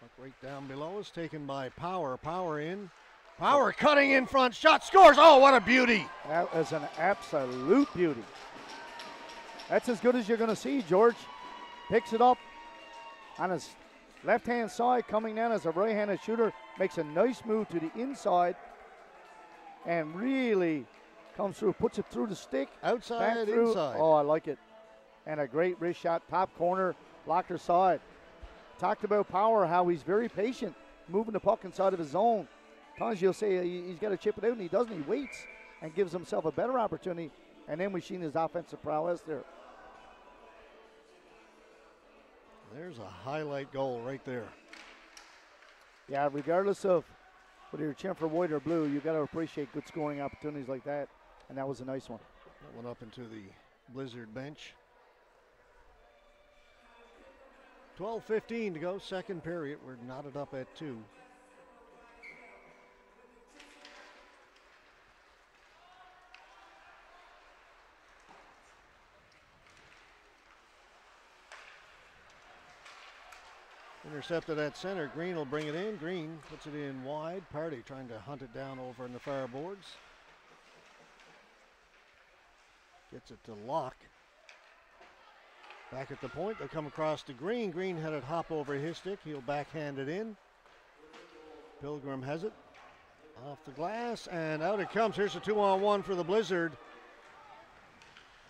Speaker 1: Puck right down below is taken by Power. Power in. Power cutting in front. Shot scores. Oh, what a beauty.
Speaker 2: That is an absolute beauty. That's as good as you're going to see, George. Picks it up on his left-hand side, coming down as a right-handed shooter. Makes a nice move to the inside and really Comes through, puts it through the stick.
Speaker 1: Outside,
Speaker 2: back through.
Speaker 1: inside.
Speaker 2: Oh, I like it. And a great wrist shot, top corner. Locker saw it. Talked about Power, how he's very patient, moving the puck inside of his zone. Sometimes you'll say he's got to chip it out, and he doesn't. He waits and gives himself a better opportunity. And then we've seen his offensive prowess there.
Speaker 1: There's a highlight goal right there.
Speaker 2: Yeah, regardless of whether you're cheering for white or blue, you've got to appreciate good scoring opportunities like that. And that was a nice one.
Speaker 1: That went up into the Blizzard bench. 12:15 to go, second period. We're knotted up at 2. Intercepted at center. Green will bring it in. Green puts it in wide. Party trying to hunt it down over in the far boards. Gets it to Locke. Back at the point. They'll come across to Green. Green had it hop over his stick. He'll backhand it in. Pilgrim has it. Off the glass. And out it comes. Here's a 2-on-1 for the Blizzard.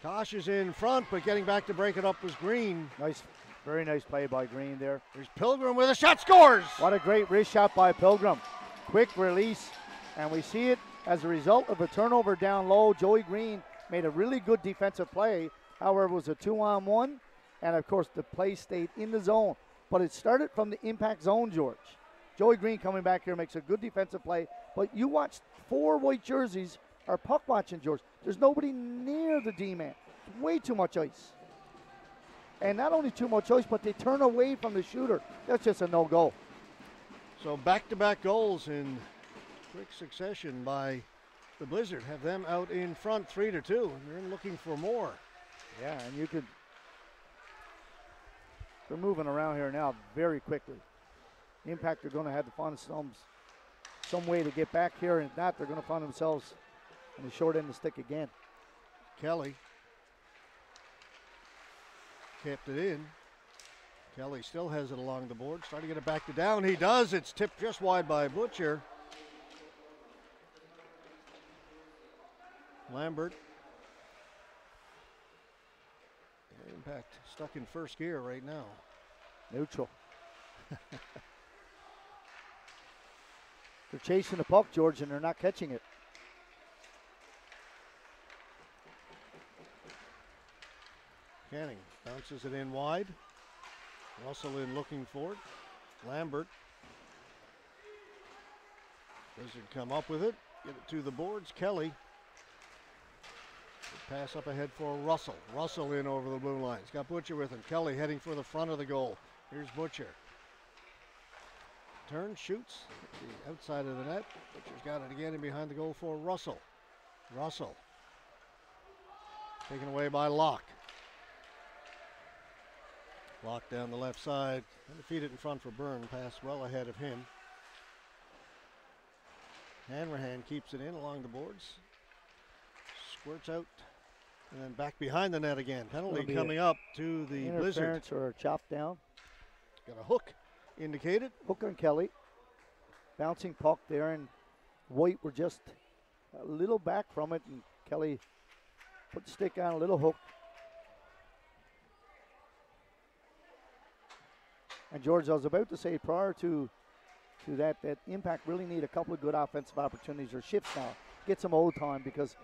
Speaker 1: Kosh is in front, but getting back to break it up was Green.
Speaker 2: Nice. Very nice play by Green there.
Speaker 1: There's Pilgrim with a shot, scores!
Speaker 2: What a great wrist shot by Pilgrim. Quick release, and we see it as a result of a turnover down low. Joey Green made a really good defensive play. However, it was a 2-on-1, and of course the play stayed in the zone. But it started from the impact zone, George. Joey Green coming back here makes a good defensive play. But you watch 4 white jerseys are puck watching, George. There's nobody near the D-man. Way too much ice. And not only too much ice, but they turn away from the shooter. That's just a no-go.
Speaker 1: So back-to-back goals in quick succession by the Blizzard. Have them out in front 3-2. And they're looking for more.
Speaker 2: Yeah, and you could. They're moving around here now very quickly. Impact are going to have to find some way to get back here. And if not, they're going to find themselves on the short end of the stick again.
Speaker 1: Kelly kept it in. Kelly still has it along the board. Starting to get it back to down. He does. It's tipped just wide by Butcher. Lambert. Impact stuck in first gear right now.
Speaker 2: Neutral. They're chasing the puck, George, and they're not catching it.
Speaker 1: Canning bounces it in wide. Russell in looking for it. Lambert. Blizzard come up with it. Get it to the boards. Kelly. Pass up ahead for Russell. Russell in over the blue line. He's got Butcher with him. Kelly heading for the front of the goal. Here's Butcher. Turns, shoots. The outside of the net. Butcher's got it again in behind the goal for Russell. Russell. Taken away by Locke. Locke down the left side. And feed it in front for Byrne. Pass well ahead of him. Hanrahan keeps it in along the boards. Squirts out. And then back behind the net again. Penalty coming up to the Blizzard.
Speaker 2: Interference or a chop down.
Speaker 1: Got a hook indicated.
Speaker 2: Hook on Kelly. Bouncing puck there, and White were just a little back from it, and Kelly put the stick on, a little hook. And George, I was about to say prior to that Impact really need a couple of good offensive opportunities or shifts now. Get some old time, because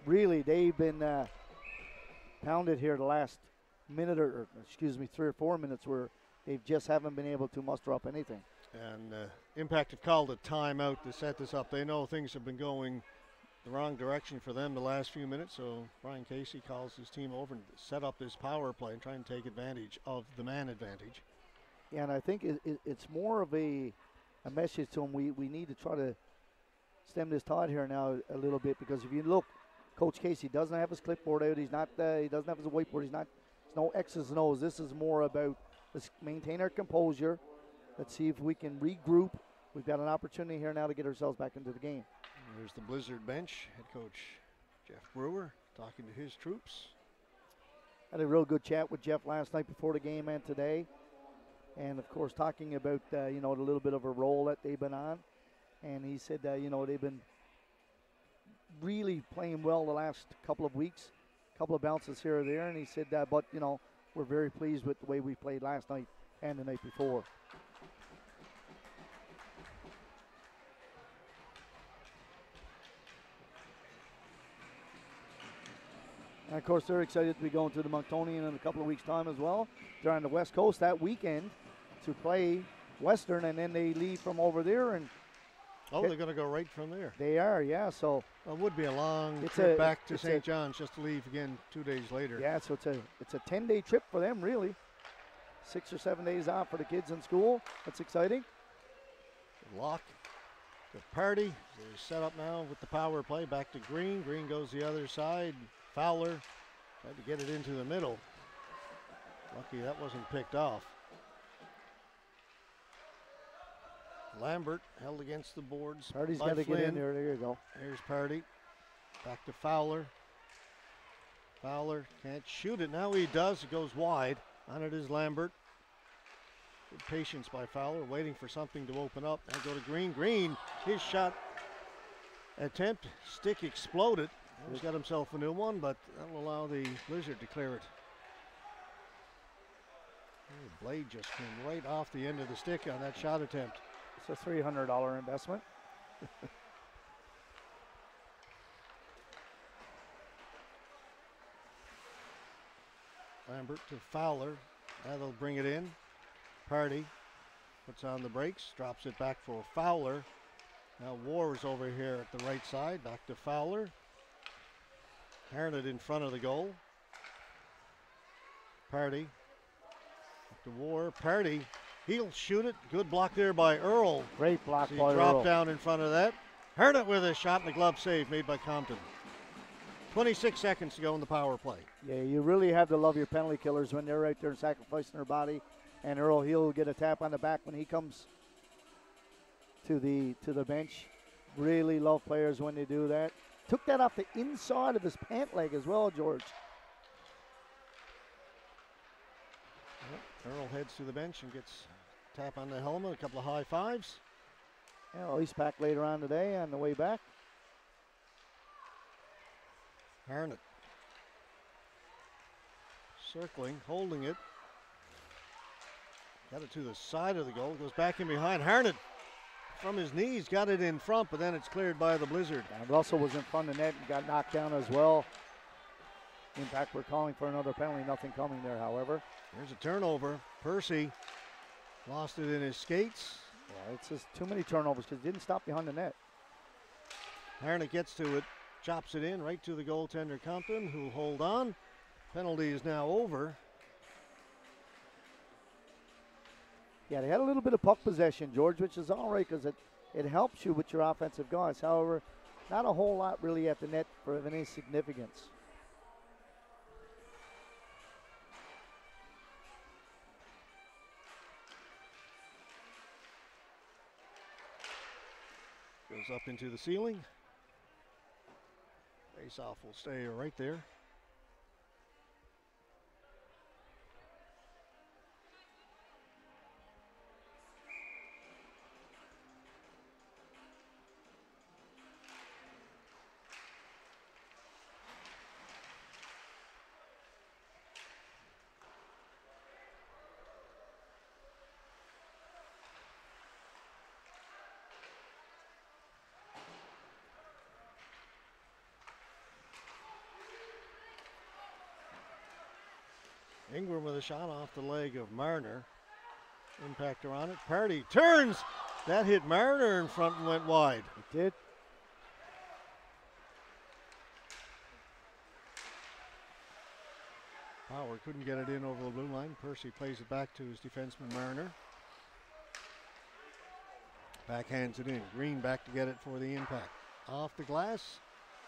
Speaker 2: really they've been pounded here the last minute or 3 or 4 minutes where they just haven't been able to muster up anything.
Speaker 1: And Impact have called a timeout to set this up. They know things have been going the wrong direction for them the last few minutes, so Brian Casey calls his team over and set up this power play and try and take advantage of the man advantage.
Speaker 2: Yeah, and I think it's more of a message to them. We need to try to stem this tide here now a little bit, because if you look, Coach Casey doesn't have his clipboard out. He's not. He doesn't have his whiteboard. He's not. There's no X's and O's. This is more about let's maintain our composure. Let's see if we can regroup. We've got an opportunity here now to get ourselves back into the game.
Speaker 1: There's the Blizzard bench. Head coach Jeff Brewer talking to his troops.
Speaker 2: Had a real good chat with Jeff last night before the game and today. And, of course, talking about, the little bit of a role that they've been on. And he said, they've been really playing well the last couple of weeks, couple of bounces here or there, and he said that, but, you know, we're very pleased with the way we played last night and the night before. And, of course, they're excited to be going to the Monctonian in a couple of weeks' time as well. They're on the West Coast that weekend to play Western, and then they leave from over there. And
Speaker 1: they're going to go right from there.
Speaker 2: They are, yeah. So
Speaker 1: it would be a long trip back to St. John's just to leave again 2 days later.
Speaker 2: Yeah, so it's a 10-day trip for them, really. 6 or 7 days off for the kids in school. That's exciting.
Speaker 1: Lock. The party. They're set up now with the power play. Back to Green. Green goes the other side. Fowler tried to get it into the middle. Lucky that wasn't picked off. Lambert held against the boards.
Speaker 2: Party's got to get in there. There you go.
Speaker 1: There's Party. Back to Fowler. Fowler can't shoot it. Now he does. It goes wide. On it is Lambert. Good patience by Fowler, waiting for something to open up. Now go to Green. Green, his shot attempt, stick exploded. He's got himself a new one, but that'll allow the Blizzard to clear it. The blade just came right off the end of the stick on that shot attempt.
Speaker 2: It's a $300 investment.
Speaker 1: Lambert to Fowler. Now they'll bring it in. Party puts on the brakes, drops it back for Fowler. Now Wars over here at the right side. Back to Fowler. Harnett in front of the goal. Party. Back to War. Party. He'll shoot it. Good block there by Earl.
Speaker 2: Great block by Earl.
Speaker 1: He dropped down in front of that. Harnett with a shot and a glove save made by Compton. 26 seconds to go in the power play.
Speaker 2: Yeah, you really have to love your penalty killers when they're right there sacrificing their body. And Earl, he'll get a tap on the back when he comes to the bench. Really love players when they do that. Took that off the inside of his pant leg as well, George.
Speaker 1: Earl heads to the bench and gets a tap on the helmet, a couple of high fives.
Speaker 2: Yeah, well, he's back later on today on the way back.
Speaker 1: Harnett circling, holding it. Got it to the side of the goal, goes back in behind. Harnett from his knees got it in front, but then it's cleared by the Blizzard.
Speaker 2: And Russell was in front of the net and got knocked down as well. Impact, we're calling for another penalty. Nothing coming there, however.
Speaker 1: There's a turnover. Percy lost it in his skates.
Speaker 2: Yeah, it's just too many turnovers because it didn't stop behind the net.
Speaker 1: Harnett gets to it, chops it in right to the goaltender Compton, who'll hold on. Penalty is now over.
Speaker 2: Yeah, they had a little bit of puck possession, George, which is all right because it helps you with your offensive guys. However, not a whole lot really at the net for any significance.
Speaker 1: Goes up into the ceiling. Face-off will stay right there. Ingram with a shot off the leg of Marner. Impactor on it. Party turns. That hit Marner in front and went wide.
Speaker 2: It did.
Speaker 1: Power couldn't get it in over the blue line. Percy plays it back to his defenseman Marner. Backhands it in. Green back to get it for the impact. Off the glass.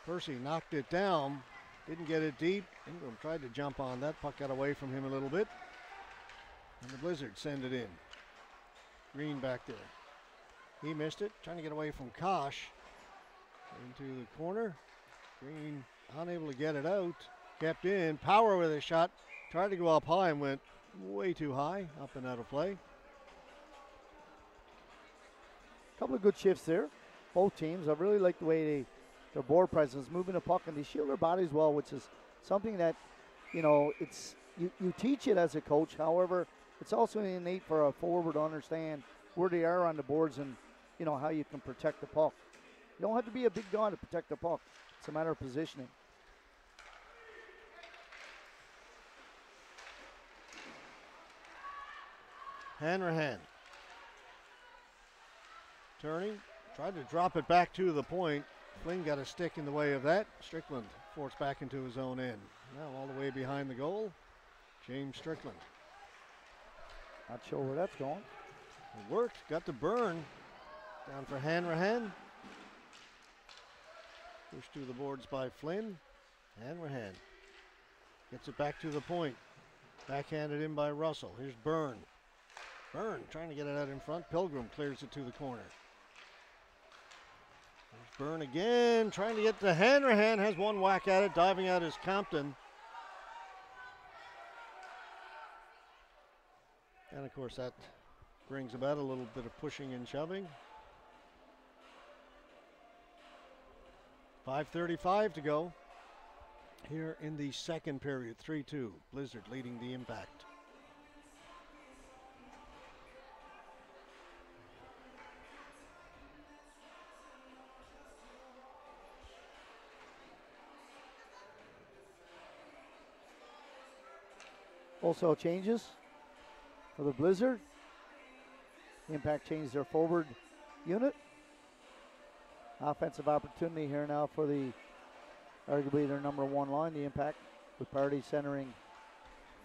Speaker 1: Percy knocked it down. Didn't get it deep. Ingram tried to jump on that. Puck got away from him a little bit. And the Blizzard send it in. Green back there. He missed it. Trying to get away from Kosh. Into the corner. Green unable to get it out. Kept in. Power with a shot. Tried to go up high and went way too high. Up and out of play.
Speaker 2: Couple of good shifts there. Both teams. I really like the way their board presence, moving the puck, and they shield their bodies well, which is something that, you know, it's you teach it as a coach. However, it's also innate for a forward to understand where they are on the boards and, you know, how you can protect the puck. You don't have to be a big guy to protect the puck. It's a matter of positioning.
Speaker 1: Hanrahan. Turning, tried to drop it back to the point. Flynn got a stick in the way of that. Strickland forced back into his own end. Now all the way behind the goal, James Strickland.
Speaker 2: Not sure where that's going.
Speaker 1: It worked, got the burn. Down for Hanrahan. Pushed to the boards by Flynn. Hanrahan gets it back to the point. Backhanded in by Russell. Here's Byrne. Byrne trying to get it out in front. Pilgrim clears it to the corner. There's Byrne again, trying to get to Hanrahan. Has one whack at it. Diving out is Compton. And of course that brings about a little bit of pushing and shoving. 5:35 to go here in the second period. 3-2. Blizzard leading the Impact.
Speaker 2: Also changes for the Blizzard. Impact changed their forward unit. Offensive opportunity here now for the arguably their number one line, the Impact, with Party centering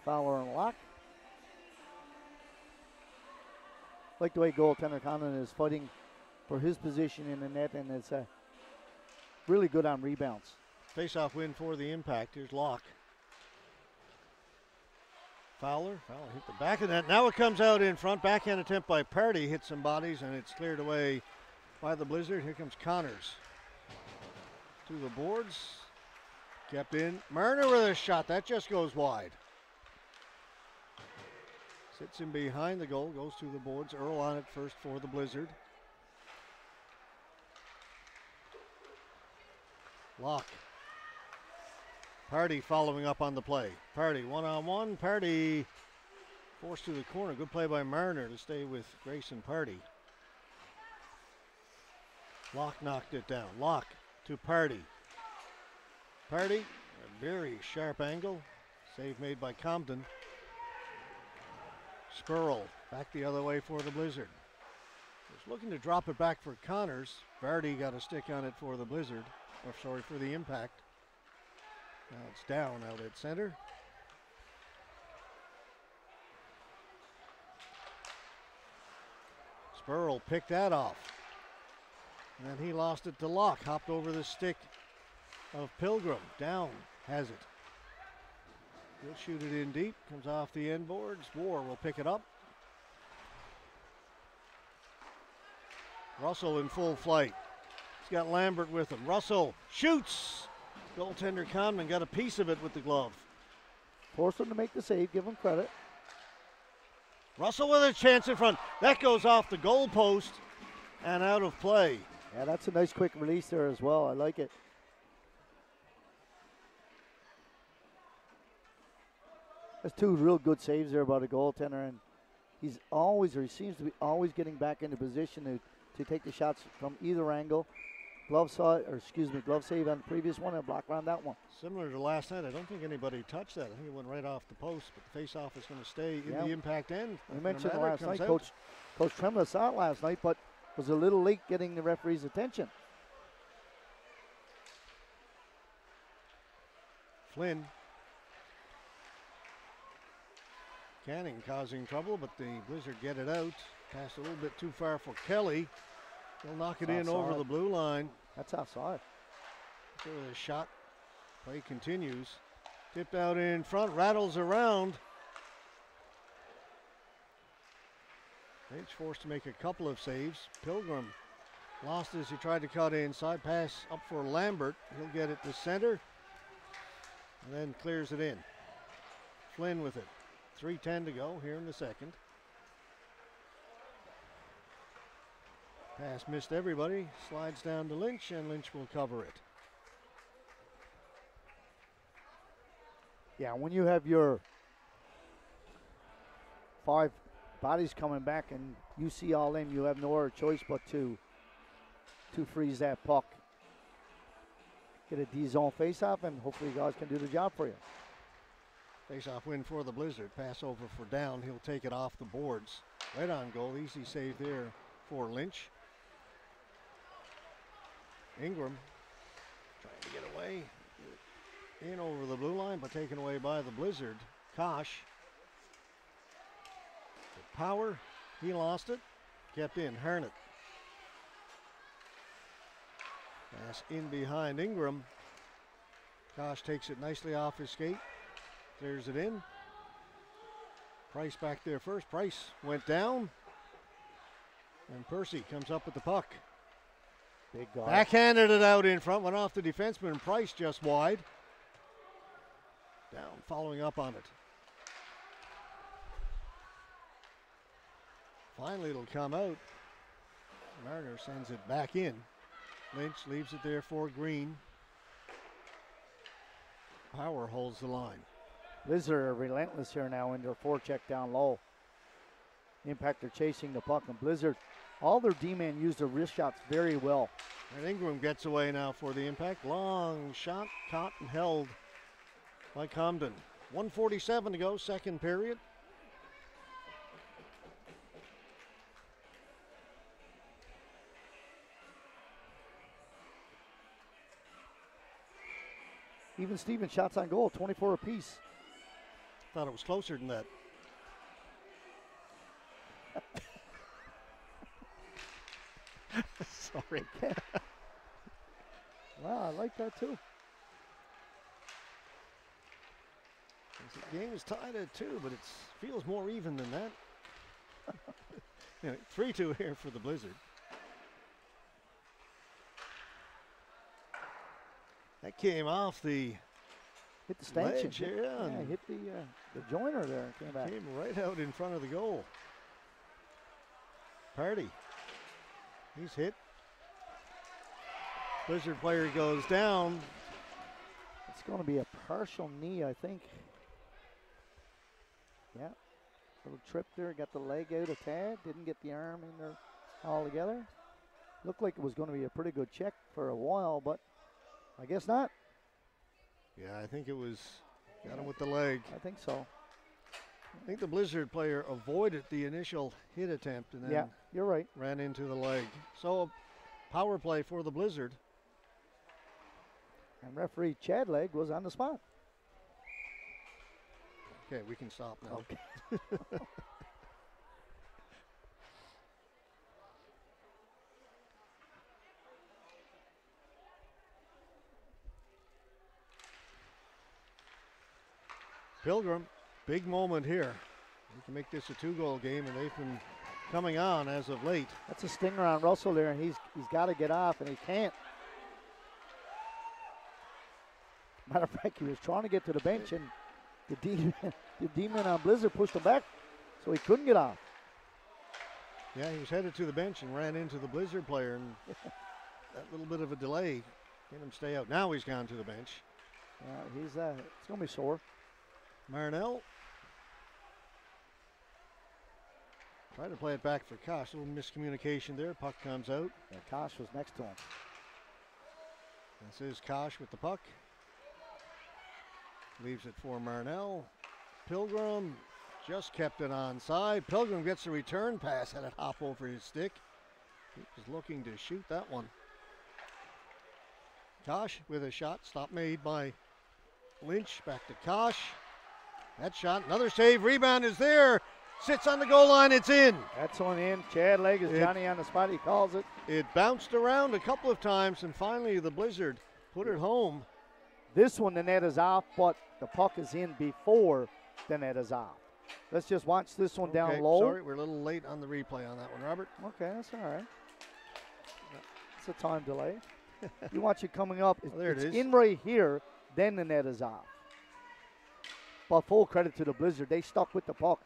Speaker 2: Fowler and Locke. Like the way goaltender Condon is fighting for his position in the net, and it's really good on rebounds.
Speaker 1: Face-off win for the Impact. Here's Locke. Fowler hit the back of that. Now it comes out in front. Backhand attempt by Party. Hits some bodies, and it's cleared away by the Blizzard. Here comes Connors to the boards. Kept in. Marner with a shot. That just goes wide. Sits in behind the goal. Goes to the boards. Earl on it first for the Blizzard. Locke. Party following up on the play. Party one-on-one. Party forced to the corner. Good play by Marner to stay with Grayson Party. Locke knocked it down. Locke to Party. Party, a very sharp angle. Save made by Compton. Spurl back the other way for the Blizzard. Was looking to drop it back for Connors. Vardy got a stick on it for the Blizzard. Or sorry, for the Impact. Now it's down out at center. Spurl picked that off. And then he lost it to Locke. Hopped over the stick of Pilgrim. Down has it. He'll shoot it in deep. Comes off the end boards. War will pick it up. Russell in full flight. He's got Lambert with him. Russell shoots. Goaltender Conman got a piece of it with the glove.
Speaker 2: Forced him to make the save. Give him credit.
Speaker 1: Russell with a chance in front. That goes off the goal post and out of play.
Speaker 2: Yeah, that's a nice quick release there as well. I like it. That's two real good saves there by the goaltender, and he's always, or he seems to be always getting back into position to take the shots from either angle. Glove save on the previous one and block around that one.
Speaker 1: Similar to last night, I don't think anybody touched that. I think it went right off the post, but the face-off is going to stay in the Impact end.
Speaker 2: We mentioned last night, Coach Tremla saw it last night, but was a little late getting the referee's attention.
Speaker 1: Flynn. Canning causing trouble, but the Blizzard get it out. Passed a little bit too far for Kelly. He'll knock it in over the blue line.
Speaker 2: That's outside.
Speaker 1: There was a shot. Play continues. Tipped out in front, rattles around. H forced to make a couple of saves. Pilgrim lost as he tried to cut inside. Pass up for Lambert. He'll get it to center. And then clears it in. Flynn with it. 3:10 to go here in the second. Pass missed everybody. Slides down to Lynch, and Lynch will cover it.
Speaker 2: Yeah, when you have your 5 bodies coming back and you see all in, you have no other choice but to freeze that puck. Get a D-zone face-off, and hopefully you guys can do the job for you.
Speaker 1: Face-off win for the Blizzard. Pass over for down. He'll take it off the boards. Right on goal. Easy save there for Lynch. Ingram trying to get away. In over the blue line, but taken away by the Blizzard. Kosh. The power. He lost it. Kept in. Harnett. Pass in behind Ingram. Kosh takes it nicely off his skate. Clears it in. Price back there first. Price went down. And Percy comes up with the puck.
Speaker 2: Big guy.
Speaker 1: Backhanded it out in front. Went off the defenseman. Price just wide. Down, following up on it. Finally, it'll come out. Marner sends it back in. Lynch leaves it there for Green. Power holds the line.
Speaker 2: Blizzard are relentless here now in their forecheck down low. Impact are chasing the puck, and Blizzard, all their D-men use their wrist shots very well.
Speaker 1: And Ingram gets away now for the Impact. Long shot, caught and held by Comden. 1:47 to go, second period.
Speaker 2: Even Stevens shots on goal, 24 apiece.
Speaker 1: Thought it was closer than that. Sorry.
Speaker 2: Wow, I like that too.
Speaker 1: The game is tied at 2, but it feels more even than that. 3-2 here for the Blizzard. That came off the
Speaker 2: Hit the stanchion.
Speaker 1: ledge here.
Speaker 2: Yeah, hit the joiner there and came back.
Speaker 1: Came right out in front of the goal. Party. He's hit. Blizzard player goes down.
Speaker 2: It's going to be a partial knee, I think. Yeah. Little trip there. Got the leg out a tad. Didn't get the arm in there all together. Looked like it was going to be a pretty good check for a while, but I guess not.
Speaker 1: Yeah, I think it was, got him with the leg.
Speaker 2: I think so.
Speaker 1: I think the Blizzard player avoided the initial hit attempt and then
Speaker 2: Yeah, you're right.
Speaker 1: ran into the leg. So power play for the Blizzard.
Speaker 2: And referee Chad Legg was on the spot.
Speaker 1: Okay, we can stop now.
Speaker 2: Okay.
Speaker 1: Pilgrim, big moment here. We can make this a 2-goal game, and they've been coming on as of late.
Speaker 2: That's a stinger on Russell there, and he's got to get off, and he can't. Matter of fact, he was trying to get to the bench, and the D-man on Blizzard pushed him back, so he couldn't get off.
Speaker 1: Yeah, he was headed to the bench and ran into the Blizzard player, and that little bit of a delay made him stay out. Now he's gone to the bench.
Speaker 2: Yeah, he's it's going to be sore.
Speaker 1: Marnell. Try to play it back for Kosh. A little miscommunication there. Puck comes out.
Speaker 2: Yeah, Kosh was next to him.
Speaker 1: This is Kosh with the puck. Leaves it for Marnell. Pilgrim just kept it onside. Pilgrim gets a return pass. Had it hop over his stick. He was looking to shoot that one. Kosh with a shot. Stop made by Lynch. Back to Kosh. That shot, another save, rebound is there. Sits on the goal line, it's in.
Speaker 2: That's on in. Chad Legg is Johnny on the spot, he calls it.
Speaker 1: It bounced around a couple of times, and finally the Blizzard put it home.
Speaker 2: This one, the net is off, but the puck is in before the net is off. Let's just watch this one down low.
Speaker 1: Sorry, we're a little late on the replay on that one, Robert.
Speaker 2: Okay, that's all right. It's a time delay. You watch it coming up.
Speaker 1: There it is.
Speaker 2: It's in right here, then the net is off. But full credit to the Blizzard. They stuck with the puck.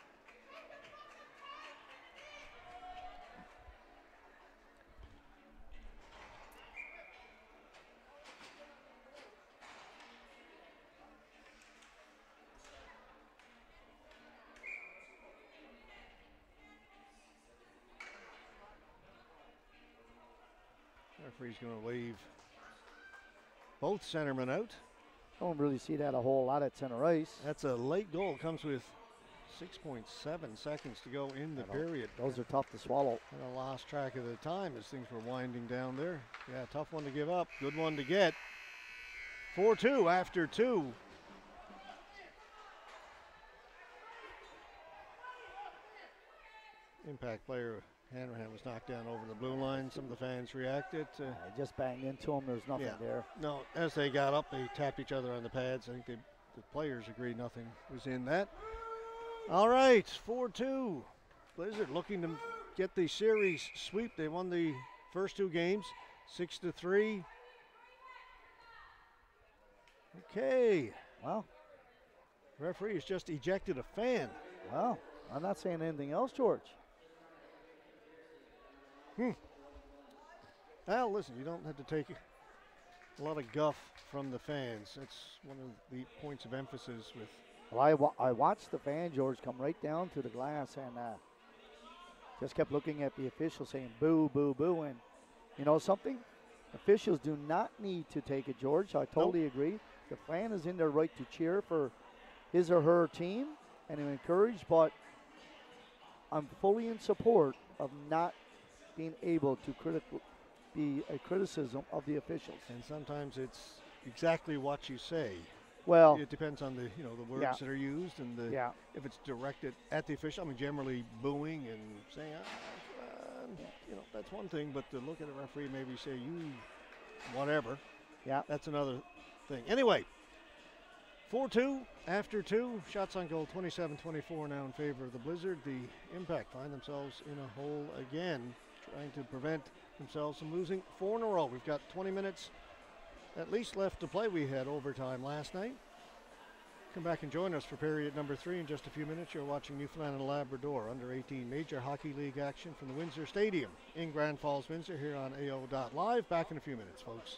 Speaker 1: Referee's going to wave both centermen out.
Speaker 2: Don't really see that a whole lot at center ice.
Speaker 1: That's a late goal. Comes with 6.7 seconds to go in the period.
Speaker 2: Those are tough to swallow.
Speaker 1: And I lost track of the time as things were winding down there. Yeah, tough one to give up. Good one to get. 4-2 after 2. Impact player Hanrahan was knocked down over the blue line. Some of the fans reacted.
Speaker 2: They just banged into him. There's nothing there.
Speaker 1: No, as they got up, they tapped each other on the pads. I think the players agreed nothing was in that. All right, 4-2. Blizzard looking to get the series sweep. They won the first 2 games, 6-3. Okay.
Speaker 2: Well,
Speaker 1: referee has just ejected a fan.
Speaker 2: Well, I'm not saying anything else, George.
Speaker 1: Well, listen, you don't have to take a lot of guff from the fans. That's one of the points of emphasis with.
Speaker 2: Well, I watched the fan, George, come right down to the glass and just kept looking at the officials saying boo, boo, boo. And you know something? Officials do not need to take it, George. I totally agree. The fan is in their right to cheer for his or her team and to encourage, but I'm fully in support of not being able to be a criticism of the officials.
Speaker 1: And sometimes it's exactly what you say.
Speaker 2: Well,
Speaker 1: it depends on the the words that are used and if it's directed at the official. I mean, generally booing and saying, that's one thing, but to look at a referee, maybe say you, whatever.
Speaker 2: Yeah,
Speaker 1: that's another thing. Anyway, 4-2 after 2 shots on goal, 27-24 now in favor of the Blizzard. The Impact find themselves in a hole again, trying to prevent themselves from losing 4 in a row. We've got 20 minutes at least left to play. We had overtime last night. Come back and join us for period number 3 in just a few minutes. You're watching Newfoundland and Labrador under 18 Major Hockey League action from the Windsor Stadium in Grand Falls, Windsor, here on AO.live. Back in a few minutes, folks.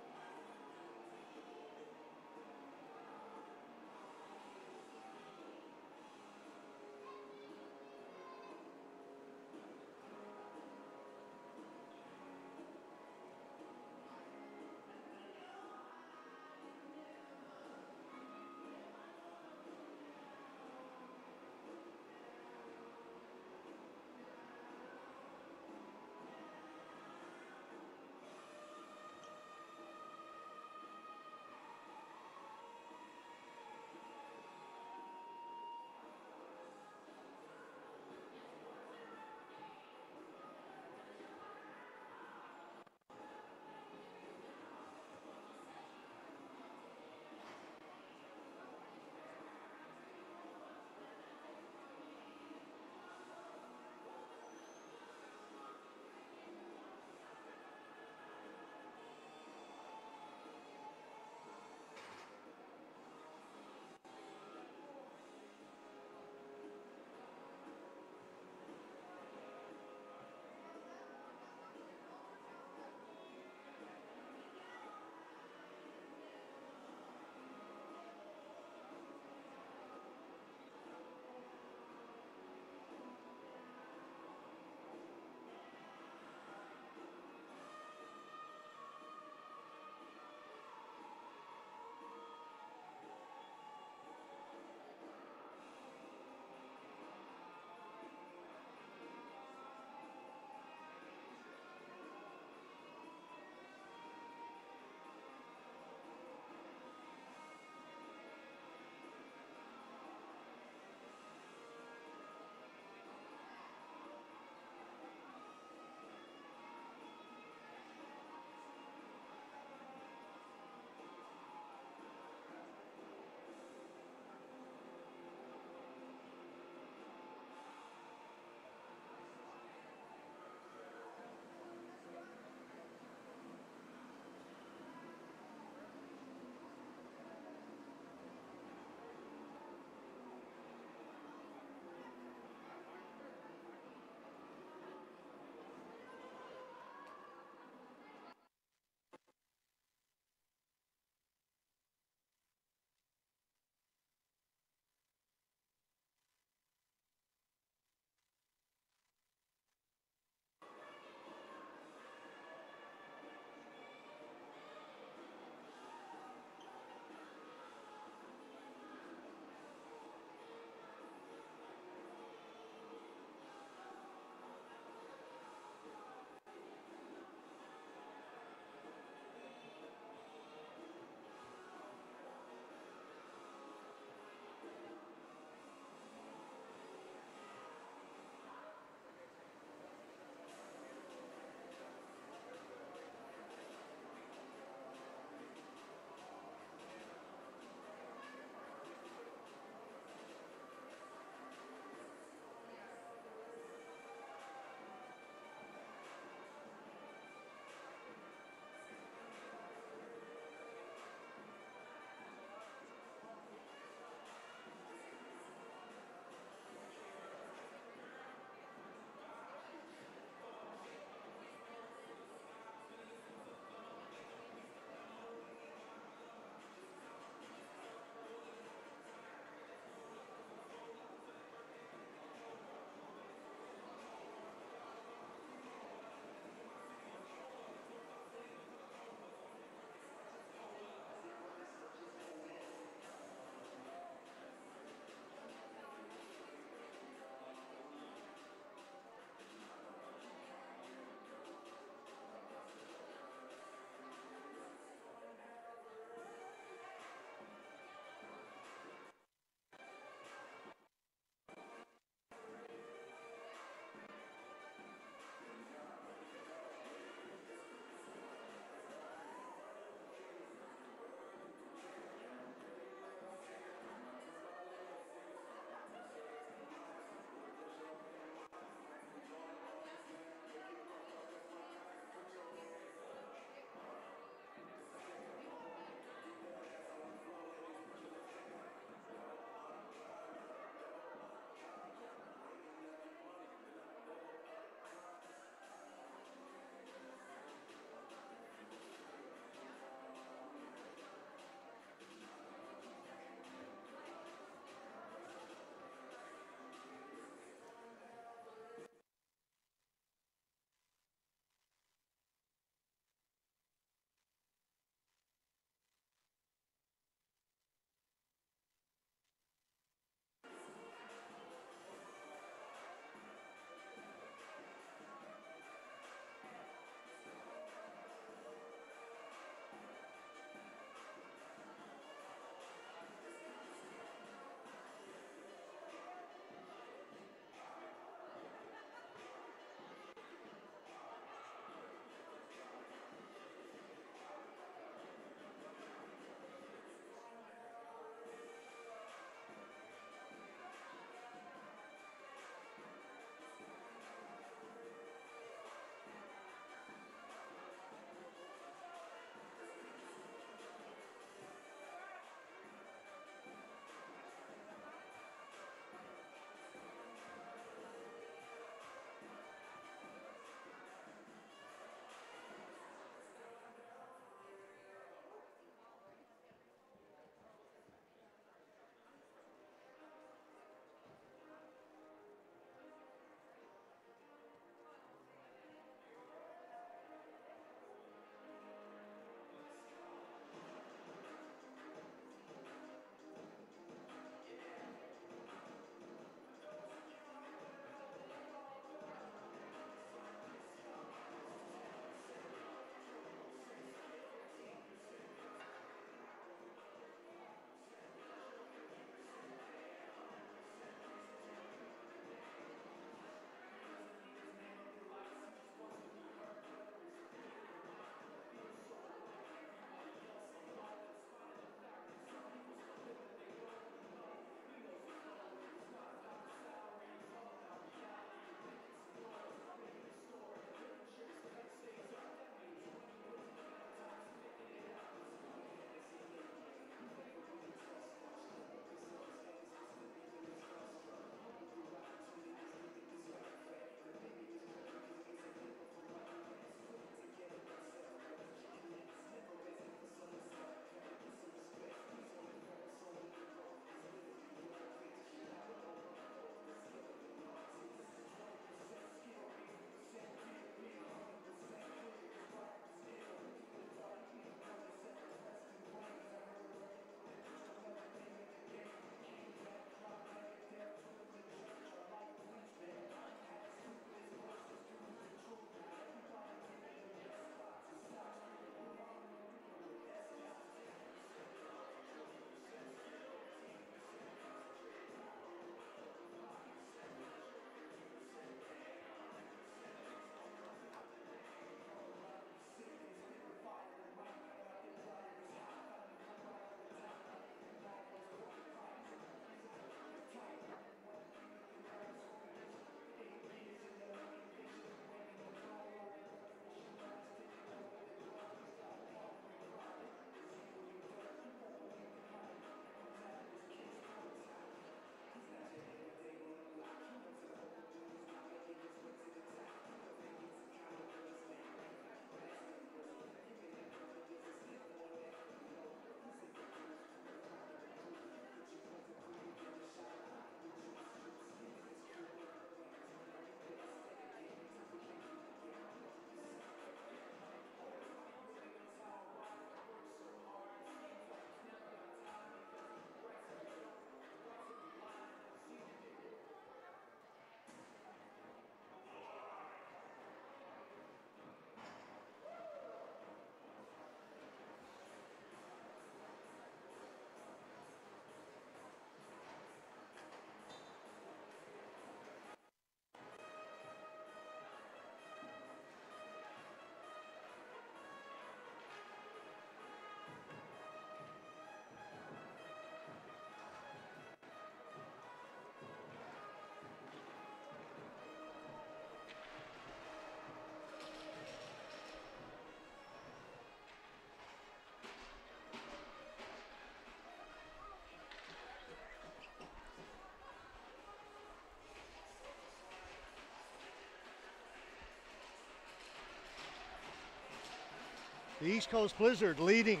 Speaker 1: The East Coast Blizzard leading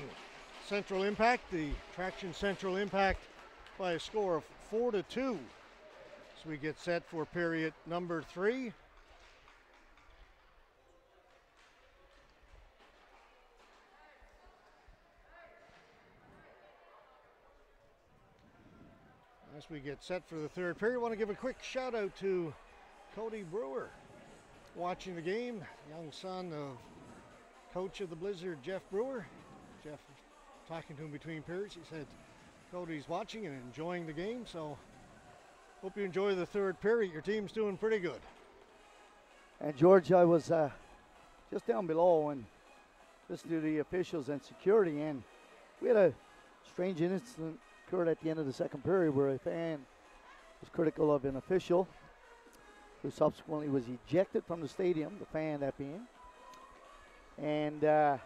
Speaker 1: Central Impact, the Traction Central Impact, by a score of 4-2. So we get set for period number 3. As we get set for the third period, I want to give a quick shout out to Cody Brewer, watching the game, young son of coach of the Blizzard, Jeff Brewer. Jeff talking to him between periods. He said Cody's watching and enjoying the game, so hope you enjoy the third period. Your team's doing pretty good.
Speaker 2: And George, I was just down below and listening to the officials and security, and we had a strange incident occurred at the end of the second period where a fan was critical of an official who subsequently was ejected from the stadium, the fan that being. And the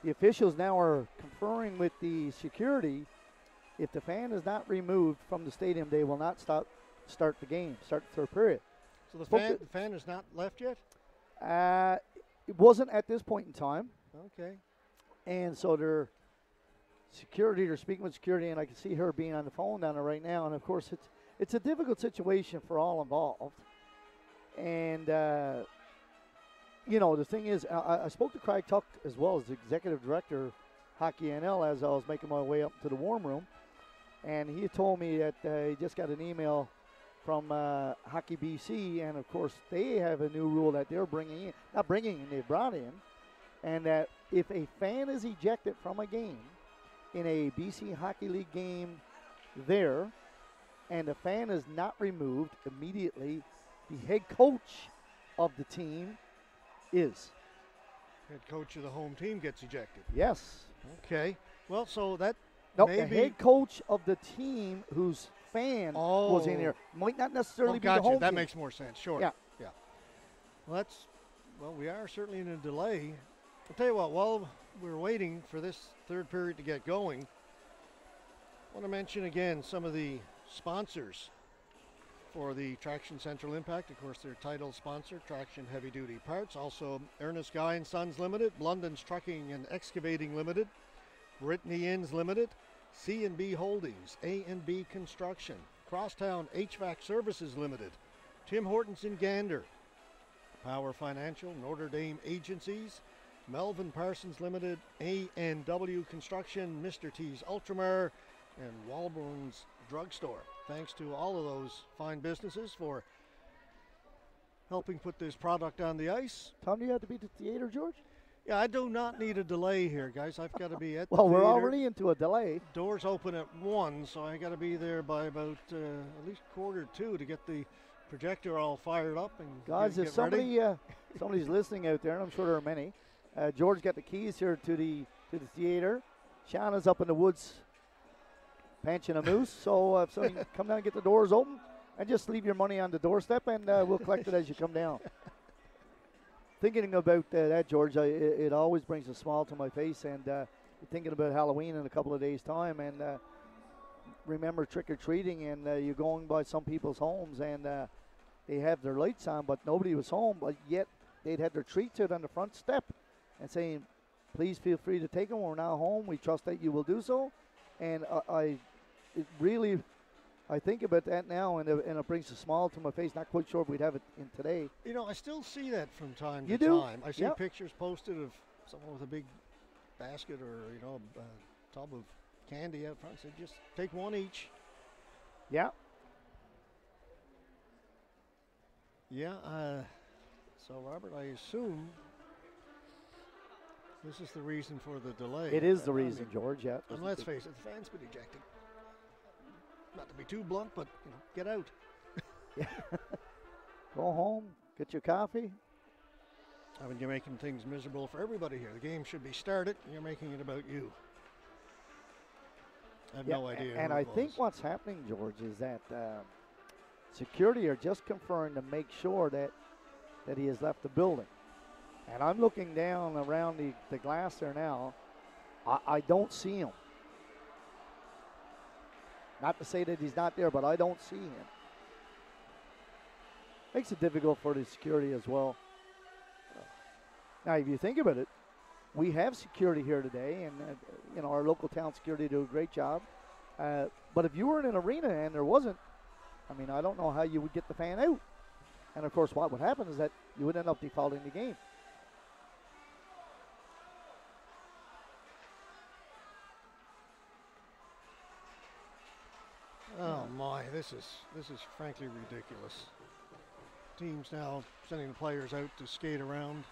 Speaker 2: officials now are conferring with the security. If the fan is not removed from the stadium, they will not start the game, start the third period.
Speaker 1: So the fan is not left yet?
Speaker 2: It wasn't at this point in time.
Speaker 1: Okay.
Speaker 2: And so they're speaking with security, and I can see her being on the phone down there right now. And of course, it's a difficult situation for all involved. And you know, the thing is, I spoke to Craig Tuck as well as the executive director, Hockey NL, as I was making my way up to the warm room, and he told me that he just got an email from Hockey BC, and of course they have a new rule that they're they brought in, and that if a fan is ejected from a game in a BC Hockey League game there, and the fan is not removed immediately, the head coach of the team is.
Speaker 1: Head coach of the home team gets ejected.
Speaker 2: Yes.
Speaker 1: Okay. Well, so that
Speaker 2: the
Speaker 1: maybe
Speaker 2: head coach of the team whose fan was in there might not necessarily be the home
Speaker 1: That
Speaker 2: team.
Speaker 1: makes more sense. Sure.
Speaker 2: Yeah.
Speaker 1: Yeah. Well, we are certainly in a delay. I'll tell you what, while we're waiting for this third period to get going, I want to mention again some of the sponsors for the Traction Central Impact. Of course, their title sponsor, Traction Heavy Duty Parts. Also, Ernest Guy and Sons Limited, London's Trucking and Excavating Limited, Brittany Inns Limited, C&B Holdings, A&B Construction, Crosstown HVAC Services Limited, Tim Hortons in Gander, Power Financial, Notre Dame Agencies, Melvin Parsons Limited, A&W Construction, Mr. T's Ultramar, and Walburn's Drugstore. Thanks to all of those fine businesses for helping put this product on the ice.
Speaker 2: Tom, do you have to be at the theater, George?
Speaker 1: Yeah, I do not need a delay here, guys. I've got to be at the
Speaker 2: Well, we're
Speaker 1: theater.
Speaker 2: already into a delay.
Speaker 1: Doors open at 1, so I got to be there by about at least 1:45 to get the projector all fired up and
Speaker 2: Guys,
Speaker 1: get
Speaker 2: if
Speaker 1: ready.
Speaker 2: somebody's listening out there, and I'm sure there are many, George got the keys here to the theater. Shauna's up in the woods panching a moose, so if somebody come down and get the doors open, and just leave your money on the doorstep, and we'll collect it as you come down. Thinking about that, George, it always brings a smile to my face, and thinking about Halloween in a couple of days' time, and remember trick-or-treating, and you're going by some people's homes, and they have their lights on, but nobody was home, but yet they'd had their treats out on the front step and saying, please feel free to take them. We're now home. We trust that you will do so. And I think about that now, and it brings a smile to my face. Not quite sure if we'd have it in today.
Speaker 1: You know, I still see that from time
Speaker 2: You
Speaker 1: to
Speaker 2: do?
Speaker 1: time. I see pictures posted of someone with a big basket or, a tub of candy out front. So just take one each.
Speaker 2: Yeah.
Speaker 1: Yeah. So, Robert, I assume this is the reason for the delay.
Speaker 2: It is the reason, George, yeah.
Speaker 1: And let's face it, the fan's been ejected. Not to be too blunt, but, get out.
Speaker 2: Yeah. Go home, get your coffee.
Speaker 1: I mean, you're making things miserable for everybody here. The game should be started, and you're making it about you. I have no idea.
Speaker 2: And I think what's happening, George, is that security are just conferring to make sure that he has left the building. And I'm looking down around the glass there now. I don't see him. Not to say that he's not there, but I don't see him. Makes it difficult for the security as well. Now, if you think about it, we have security here today, and you know, our local town security do a great job. But if you were in an arena and there wasn't, I mean, I don't know how you would get the fan out. And of course, what would happen is that you would end up defaulting the game.
Speaker 1: Oh my, this is frankly ridiculous. Teams now sending the players out to skate around.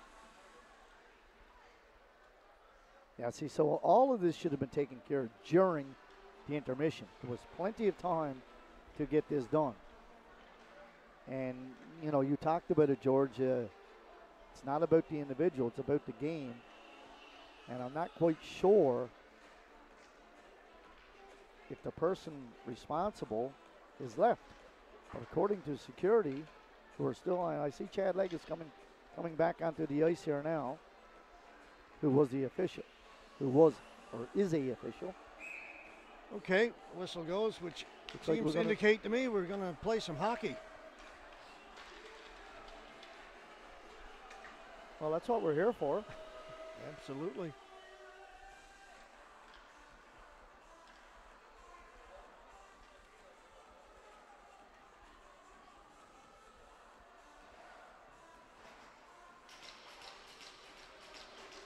Speaker 2: Yeah, see, so all of this should have been taken care of during the intermission. There was plenty of time to get this done. And, you know, you talked about it, George. It's not about the individual, it's about the game. And I'm not quite sure if the person responsible is left. But according to security, who are still on, I see Chad Legg is coming back onto the ice here now, who was the official, who was or is a official.
Speaker 1: Okay, whistle goes, which
Speaker 2: Looks like
Speaker 1: seems
Speaker 2: we're
Speaker 1: to
Speaker 2: gonna-
Speaker 1: indicate to me we're going to play some hockey.
Speaker 2: Well, that's what we're here for.
Speaker 1: Absolutely.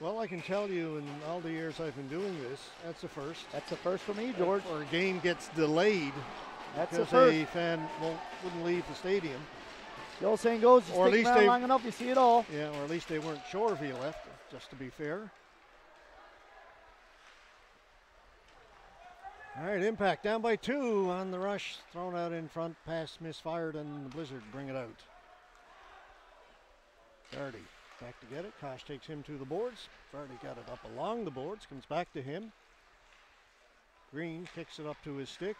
Speaker 1: Well, I can tell you in all the years I've been doing this, that's the first.
Speaker 2: That's the first for me, George.
Speaker 1: Or a game gets delayed
Speaker 2: That's the
Speaker 1: because
Speaker 2: first.
Speaker 1: a fan wouldn't leave the stadium.
Speaker 2: The old saying goes, you
Speaker 1: Or at
Speaker 2: stick
Speaker 1: least
Speaker 2: around
Speaker 1: they-
Speaker 2: long enough, you see it all.
Speaker 1: Yeah, or at least they weren't sure if he left, just to be fair. All right, Impact down by 2 on the rush. Thrown out in front, pass misfired, and the Blizzard bring it out. Vardy back to get it. Kosh takes him to the boards. Vardy got it up along the boards, comes back to him. Green kicks it up to his stick.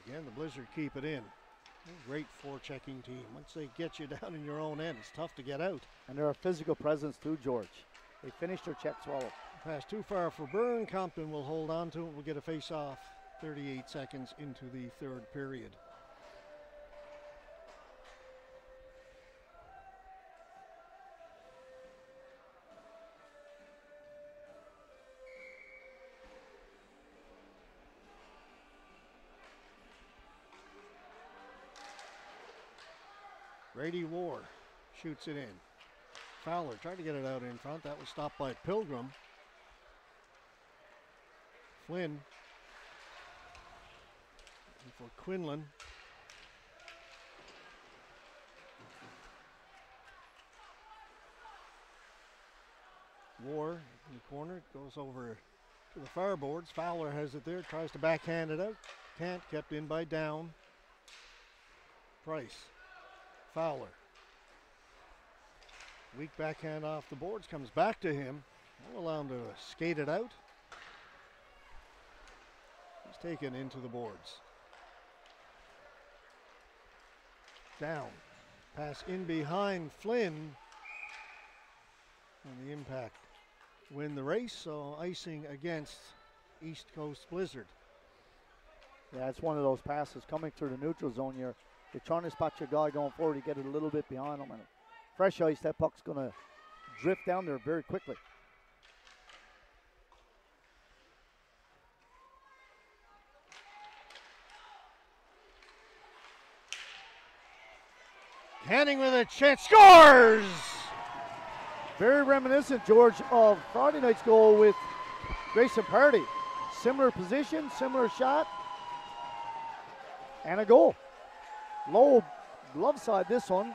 Speaker 1: Again, the Blizzard keep it in. Great forechecking team. Once they get you down in your own end, it's tough to get out.
Speaker 2: And they're a physical presence too, George. They finished their check swallow.
Speaker 1: Pass too far for Byrne. Compton will hold on to it. We'll get a face-off 38 seconds into the third period. Grady War shoots it in. Fowler tried to get it out in front. That was stopped by Pilgrim. Flynn. And for Quinlan. War in the corner. Goes over to the far boards. Fowler has it there. Tries to backhand it out. Can't. Kept in by Down. Price. Fowler. Weak backhand off the boards. Comes back to him. Won't allow him to skate it out. He's taken into the boards. Down. Pass in behind Flynn. And the Impact win the race, so icing against East Coast Blizzard.
Speaker 2: Yeah, it's one of those passes coming through the neutral zone. You're trying to spot your guy going forward. You get it a little bit behind him. And fresh ice, that puck's going to drift down there very quickly.
Speaker 1: Canning with a chance, scores!
Speaker 2: Very reminiscent, George, of Friday night's goal with Grayson Party. Similar position, similar shot, and a goal. Low glove side this one.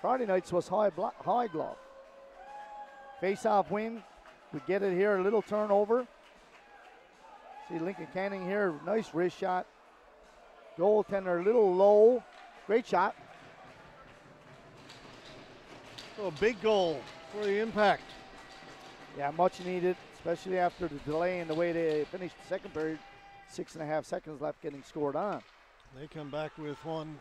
Speaker 2: Friday night's was high glove. Face-off win. We get it here, a little turnover. See Lincoln Canning here, nice wrist shot. Goaltender a little low. Great shot.
Speaker 1: So a big goal for the Impact.
Speaker 2: Yeah, much needed, especially after the delay and the way they finished the second period. 6.5 seconds left getting scored on.
Speaker 1: They come back with one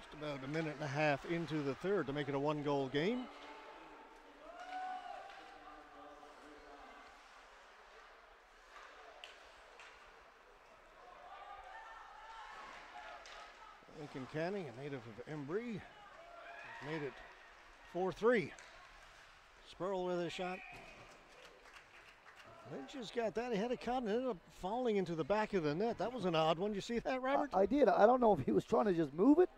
Speaker 1: just about a minute and a half into the third to make it a one-goal game. Lincoln Canning, a native of Embry, has made it 4-3. Spurl with a shot. Lynch has got that. He had a cut and ended up falling into the back of the net. That was an odd one. You see that, Robert?
Speaker 2: I did. I don't know if he was trying to just move it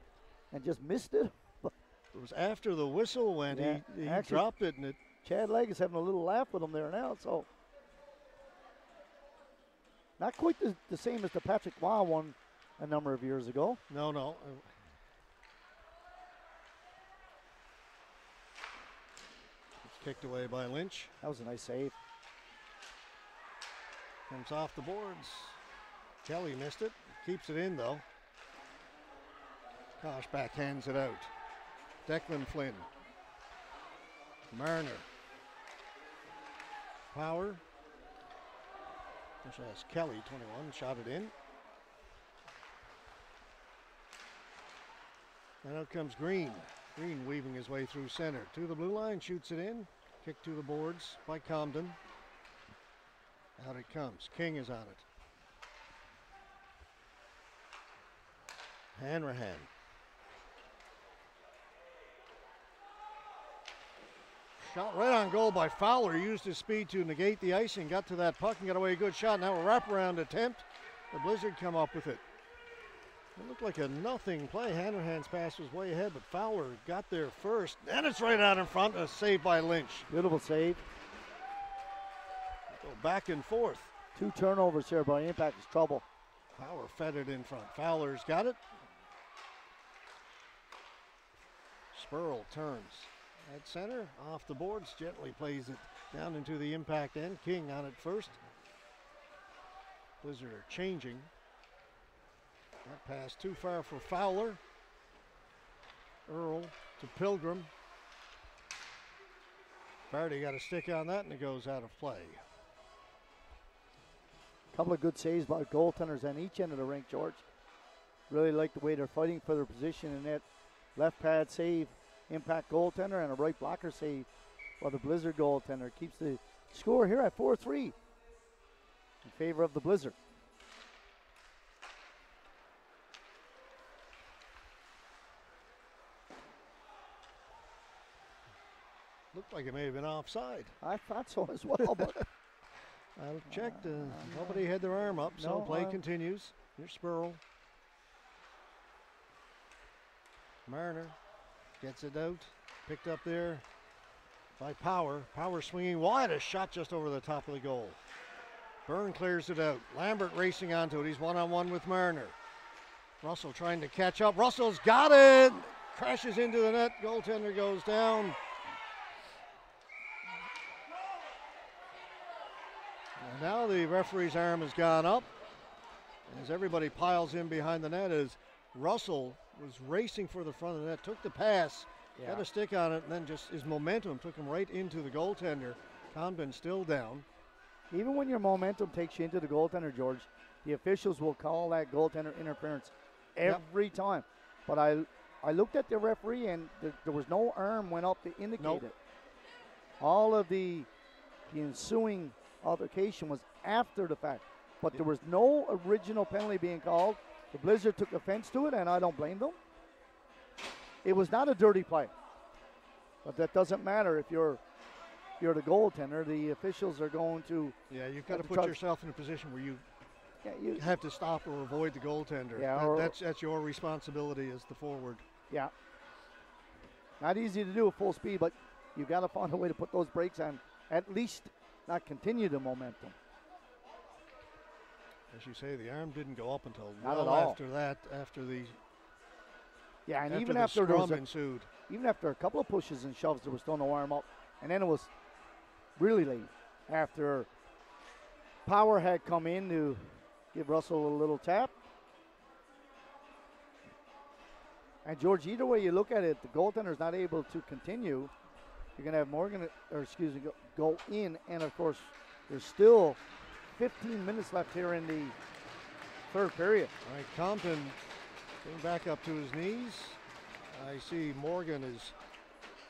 Speaker 2: and just missed it. But
Speaker 1: It was after the whistle when he
Speaker 2: actually,
Speaker 1: dropped it, and it.
Speaker 2: Chad Legg is having a little laugh with him there now. So not quite the same as the Patrick Waugh one a number of years ago.
Speaker 1: No. It's kicked away by Lynch.
Speaker 2: That was a nice save.
Speaker 1: Comes off the boards. Kelly missed it. Keeps it in, though. Kosh backhands it out. Declan Flynn. Marner. Power. That's Kelly, 21, shot it in. And out comes Green. Green weaving his way through center. To the blue line, shoots it in. Kick to the boards by Comden. Out it comes. King is on it. Hanrahan. Shot right on goal by Fowler. Used his speed to negate the icing. Got to that puck and got away a good shot. Now a wraparound attempt. The Blizzard come up with it. It looked like a nothing play. Hanrahan's pass was way ahead, but Fowler got there first. And it's right out in front. A save by Lynch.
Speaker 2: Beautiful save.
Speaker 1: Go back and forth.
Speaker 2: 2 turnovers here by Impact is trouble.
Speaker 1: Fowler fed it in front. Fowler's got it. Spurl turns at center, off the boards, gently plays it down into the Impact end. King on it first. Blizzard are changing. That pass too far for Fowler. Earl to Pilgrim. Barty got a stick on that and it goes out of play.
Speaker 2: Couple of good saves by goaltenders on each end of the rink, George. Really like the way they're fighting for their position in that left pad save. Impact goaltender and a right blocker save by the Blizzard goaltender. Keeps the score here at 4-3 in favor of the Blizzard.
Speaker 1: Looked like it may have been offside.
Speaker 2: I thought so as well, but
Speaker 1: I'll check. Nobody had their arm up, so
Speaker 2: no,
Speaker 1: play continues. Here's Spurl. Marner gets it out. Picked up there by Power. Power swinging wide. A shot just over the top of the goal. Byrne clears it out. Lambert racing onto it. He's one-on-one with Marner. Russell trying to catch up. Russell's got it. Crashes into the net. Goaltender goes down. And now the referee's arm has gone up as everybody piles in behind the net as Russell was racing for the front of the net, took the pass, got a stick on it, and then just his momentum took him right into the goaltender. Comden still down.
Speaker 2: even when your momentum takes you into the goaltender, George, the officials will call that goaltender interference every time. But I looked at the referee, and there was no arm went up to indicate it. All of the ensuing altercation was after the fact. But there was no original penalty being called. The Blizzard took offense to it, and I don't blame them. It was not a dirty play. But that doesn't matter if you're the goaltender. The officials are going to...
Speaker 1: Yeah, you've got to put yourself in a position where you have to stop or avoid the goaltender.
Speaker 2: Yeah,
Speaker 1: that's your responsibility as the forward.
Speaker 2: Yeah. Not easy to do at full speed, but you've got to find a way to put those brakes on, at least not continue the momentum.
Speaker 1: As you say, the arm didn't go up until
Speaker 2: not
Speaker 1: well
Speaker 2: at all.
Speaker 1: after that, after the
Speaker 2: and
Speaker 1: even after the scrum ensued.
Speaker 2: Even after a couple of pushes and shoves, there was still no arm up. And then it was really late after Power had come in to give Russell a little tap. And George, either way you look at it, the goaltender's not able to continue. You're going to have Morgan, go in. And of course, there's still 15 minutes left here in the third period.
Speaker 1: All right, Compton getting back up to his knees. I see Morgan is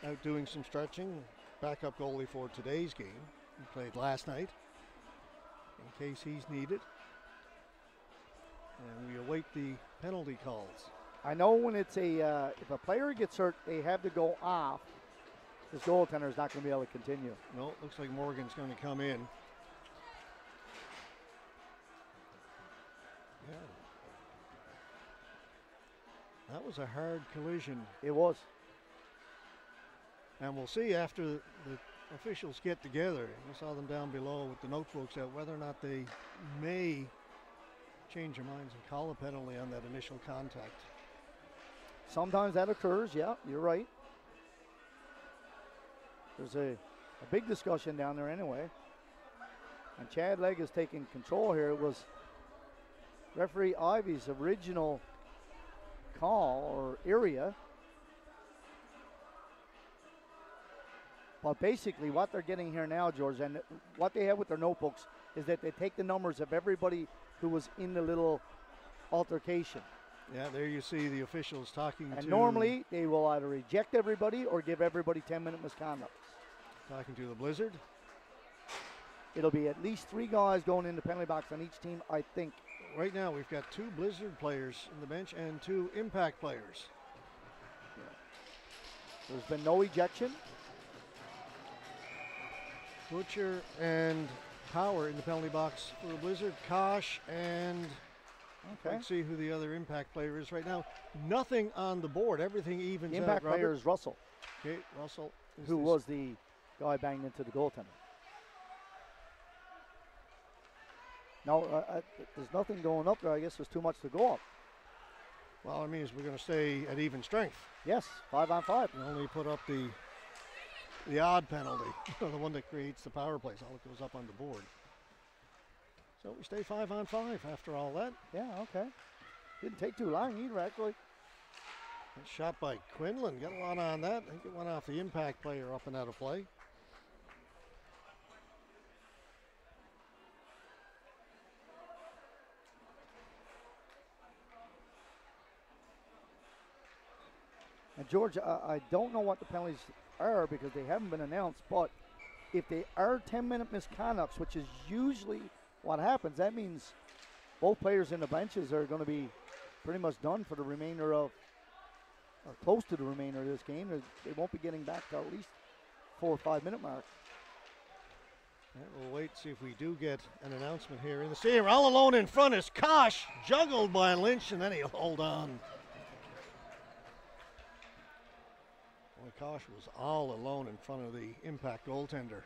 Speaker 1: out doing some stretching. Backup goalie for today's game. He played last night in case he's needed. And we await the penalty calls.
Speaker 2: I know when it's if a player gets hurt, they have to go off this goaltender is not going to be able to continue.
Speaker 1: No, looks like Morgan's going to come in. Yeah. That was a hard collision.
Speaker 2: It was.
Speaker 1: And we'll see after the officials get together. You saw them down below with the notebooks out, whether or not they may change their minds and call a penalty on that initial contact.
Speaker 2: Sometimes that occurs, yeah, you're right. There's a big discussion down there anyway. And Chad Legg is taking control here. It was referee Ivy's original call or area. But basically what they're getting here now, George, and what they have with their notebooks is that they take the numbers of everybody who was in the little altercation.
Speaker 1: Yeah, there you see the officials talking
Speaker 2: and
Speaker 1: to...
Speaker 2: normally they will either eject everybody or give everybody 10-minute misconduct.
Speaker 1: Talking to the Blizzard.
Speaker 2: It'll be at least 3 guys going in the penalty box on each team, I think.
Speaker 1: Right now we've got 2 Blizzard players in the bench and 2 Impact players.
Speaker 2: Yeah. There's been no ejection.
Speaker 1: Butcher and Power in the penalty box for the Blizzard. Kosh and...
Speaker 2: Okay.
Speaker 1: Let's see who the other Impact player is right now. Nothing on the board. Everything evens out.
Speaker 2: Impact player is Russell.
Speaker 1: Okay, Russell.
Speaker 2: Who was the guy banged into the goaltender. Now, there's nothing going up there. I guess there's too much to go up.
Speaker 1: Well, it means we're going to stay at even strength.
Speaker 2: Yes, 5-on-5.
Speaker 1: We only put up the odd penalty, the one that creates the power plays. All that goes up on the board. So we stay 5-on-5 after all that.
Speaker 2: Yeah, okay. Didn't take too long either, actually.
Speaker 1: Shot by Quinlan. Got a lot on that. I think it went off the Impact player up and out of play.
Speaker 2: And George, I don't know what the penalties are because they haven't been announced, but if they are 10-minute misconducts, which is usually what happens, that means both players in the benches are going to be pretty much done for the remainder of, or close to the remainder of this game. They won't be getting back to at least 4 or 5 minute mark.
Speaker 1: Right, we'll wait and see if we do get an announcement here in the stadium. All alone in front is Kosh, juggled by Lynch, and then he'll hold on. Boy, Kosh was all alone in front of the Impact goaltender.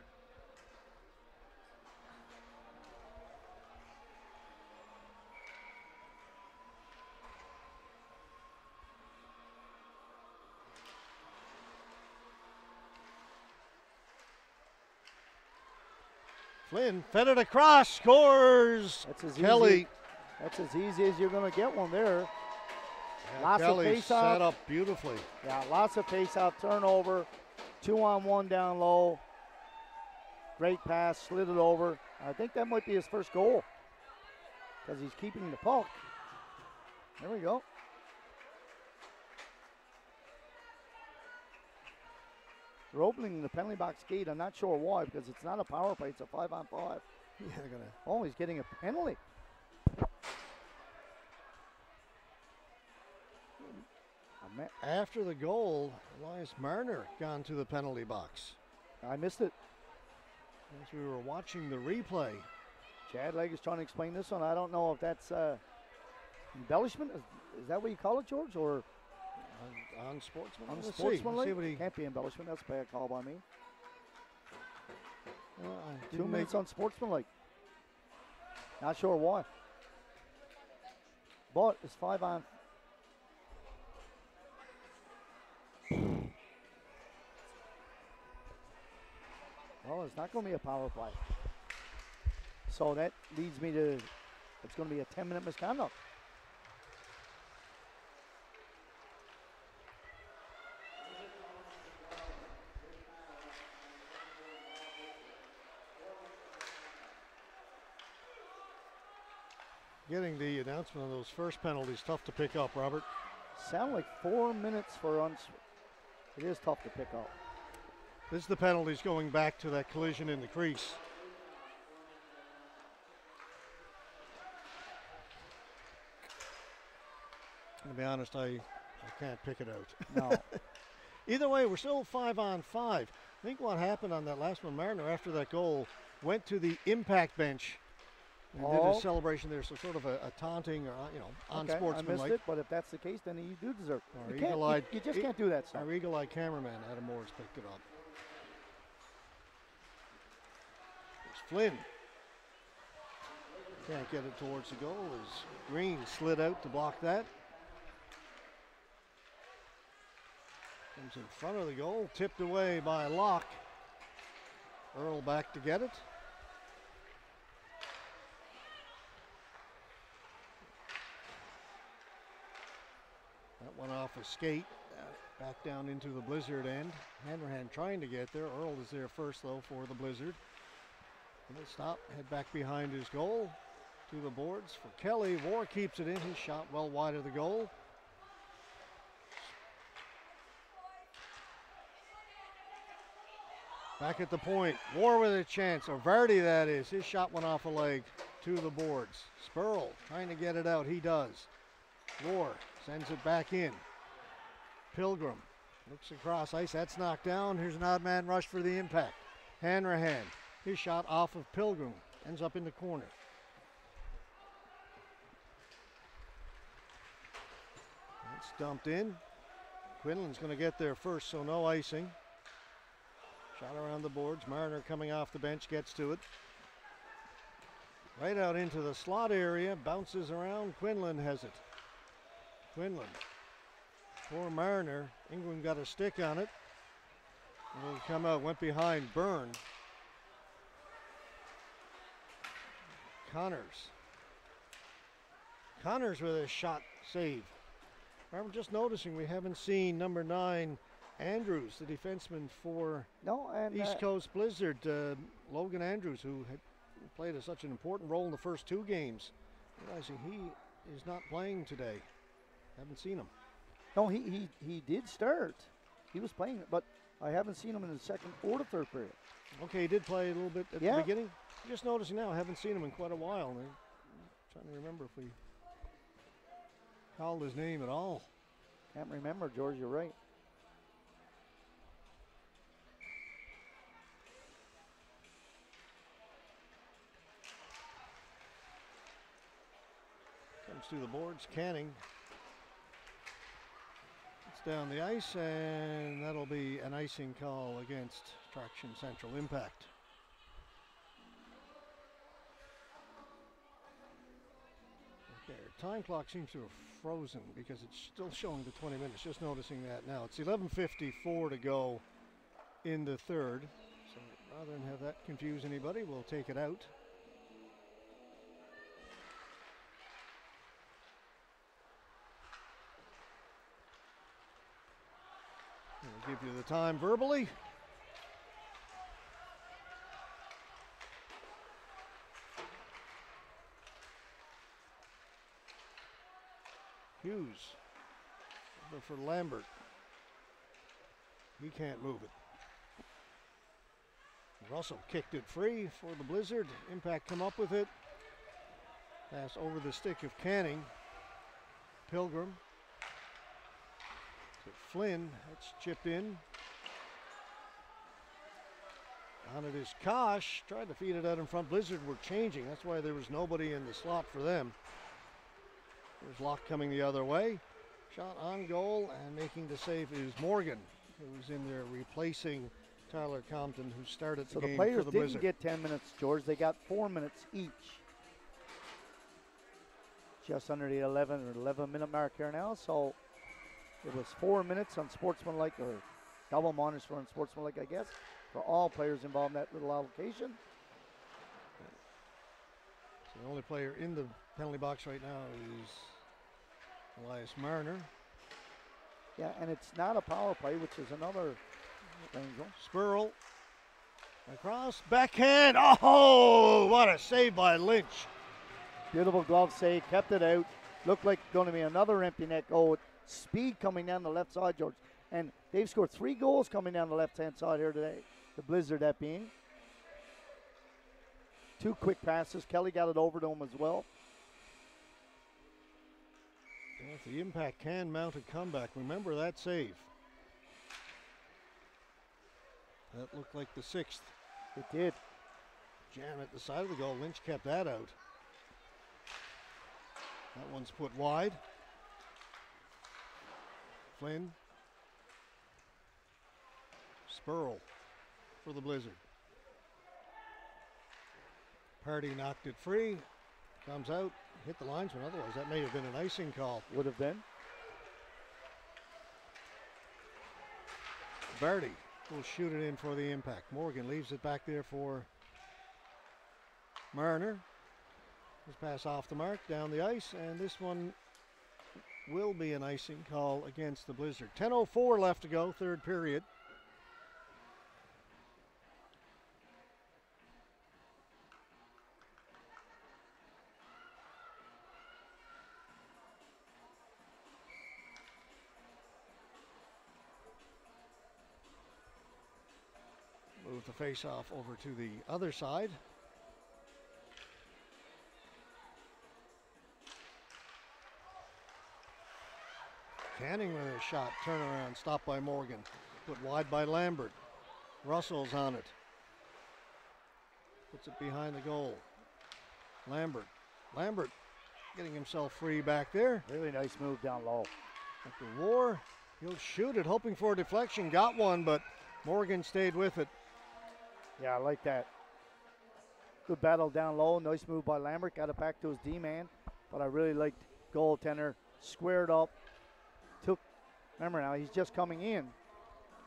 Speaker 1: Flynn fed it across, scores.
Speaker 2: That's
Speaker 1: Kelly.
Speaker 2: That's as easy as you're going to get one there.
Speaker 1: Yeah,
Speaker 2: Lots
Speaker 1: Kelly
Speaker 2: of face-off.
Speaker 1: set up beautifully.
Speaker 2: Yeah, lots of face-off, turnover, 2-on-1 down low. Great pass, slid it over. I think that might be his first goal because he's keeping the puck. There we go. They're opening the penalty box gate. I'm not sure why because it's not a power play. It's a 5-on-5.
Speaker 1: Yeah,
Speaker 2: Oh, he's getting a penalty.
Speaker 1: After the goal, Elias Marner gone to the penalty box.
Speaker 2: I missed it.
Speaker 1: As we were watching the replay.
Speaker 2: Chad Legg is trying to explain this one. I don't know if that's embellishment. Is that what you call it, George? Or
Speaker 1: unsportsmanlike?
Speaker 2: Unsportsmanlike? Can't be embellishment. That's a bad call by me. 2 minutes unsportsmanlike. Not sure why. But it's 5-on. Well, it's not going to be a power play. So that leads me to, it's going to be a 10-minute misconduct.
Speaker 1: Getting the announcement of those first penalties tough to pick up, Robert.
Speaker 2: Sound like 4 minutes for it is tough to pick up.
Speaker 1: This is the penalties going back to that collision in the crease. To be honest, I can't pick it out.
Speaker 2: No.
Speaker 1: Either way, we're still 5-on-5. I think what happened on that last one, Mariner, after that goal, went to the impact bench and did a celebration there. So sort of a taunting or, unsportsmanlike.
Speaker 2: I missed it, but if that's the case, then you do deserve it. You just can't do that stuff.
Speaker 1: Our eagle-eyed cameraman, Adam Moores, picked it up. There's Flynn. Can't get it towards the goal as Green slid out to block that. Comes in front of the goal, tipped away by Locke. Earl back to get it. That one off a skate, back down into the Blizzard end. Hanrahan trying to get there. Earl is there first, though, for the Blizzard. He'll stop, head back behind his goal. To the boards for Kelly. War keeps it in. His shot well wide of the goal. Back at the point. War with a chance. Or Vardy, that is. His shot went off a leg to the boards. Spurl trying to get it out. He does. War sends it back in. Pilgrim looks across ice. That's knocked down. Here's an odd man rush for the impact. Hanrahan. His shot off of Pilgrim. Ends up in the corner. It's dumped in. Quinlan's going to get there first, so no icing. Shot around the boards. Mariner coming off the bench gets to it. Right out into the slot area. Bounces around. Quinlan has it. Quinlan for Mariner. Ingram got a stick on it. It'll come out. Went behind Byrne. Connors with a shot save. I'm just noticing we haven't seen number 9, Andrews, the defenseman for East Coast Blizzard. Logan Andrews, who had played such an important role in the first 2 games. Realizing he is not playing today. Haven't seen him.
Speaker 2: No, he did start. He was playing, but I haven't seen him in the second or the third period.
Speaker 1: Okay, he did play a little bit at the beginning. Just noticing now, I haven't seen him in quite a while. I'm trying to remember if we called his name at all.
Speaker 2: Can't remember, George, you're right.
Speaker 1: Comes to the boards, Canning. It's down the ice, and that'll be an icing call against Traction Central Impact. Okay, our time clock seems to have frozen because it's still showing the 20 minutes. Just noticing that now. It's 11:54 to go in the third. So rather than have that confuse anybody, we'll take it out. We'll give you the time verbally. Hughes, over for Lambert. He can't move it. Russell kicked it free for the Blizzard. Impact come up with it. Pass over the stick of Canning. Pilgrim. To Flynn, that's chipped in. On it is Kosh. Tried to feed it out in front. Blizzard were changing. That's why there was nobody in the slot for them. There's Locke coming the other way. Shot on goal, and making the save is Morgan, who's in there replacing Tyler Compton, who started the game for the Blizzard. So the players didn't
Speaker 2: get 10 minutes, George. They got 4 minutes each. Just under the 11-minute mark here now. So it was 4 minutes on sportsmanlike, or double minus for unsportsmanlike, I guess, for all players involved in that little allocation.
Speaker 1: So the only player in the penalty box right now is Elias Marner.
Speaker 2: Yeah, and it's not a power play, which is another angle.
Speaker 1: Spurl across, backhand. Oh, what a save by Lynch.
Speaker 2: Beautiful glove save, kept it out. Looked like going to be another empty net goal. Speed coming down the left side, George. And they've scored 3 goals coming down the left-hand side here today. The Blizzard, that being. 2 quick passes. Kelly got it over to him as well.
Speaker 1: If the Impact can mount a comeback, remember that save. That looked like the 6th.
Speaker 2: It did.
Speaker 1: Jam at the side of the goal. Lynch kept that out. That one's put wide. Flynn. Spurl for the Blizzard. Party knocked it free. Comes out. Hit the linesman. Otherwise, that may have been an icing call.
Speaker 2: Would have been.
Speaker 1: Barty will shoot it in for the impact. Morgan leaves it back there for Marner. His pass off the mark, down the ice, and this one will be an icing call against the Blizzard. 10:04 left to go, third period. Move the face-off over to the other side. Canning with a shot, turnaround, stopped by Morgan. Put wide by Lambert. Russell's on it. Puts it behind the goal. Lambert getting himself free back there.
Speaker 2: Really nice move down low.
Speaker 1: After War, he'll shoot it, hoping for a deflection. Got one, but Morgan stayed with it.
Speaker 2: Yeah, I like that. Good battle down low. Nice move by Lambert. Got it back to his D-man. But I really liked goaltender. Squared up. Remember now, he's just coming in.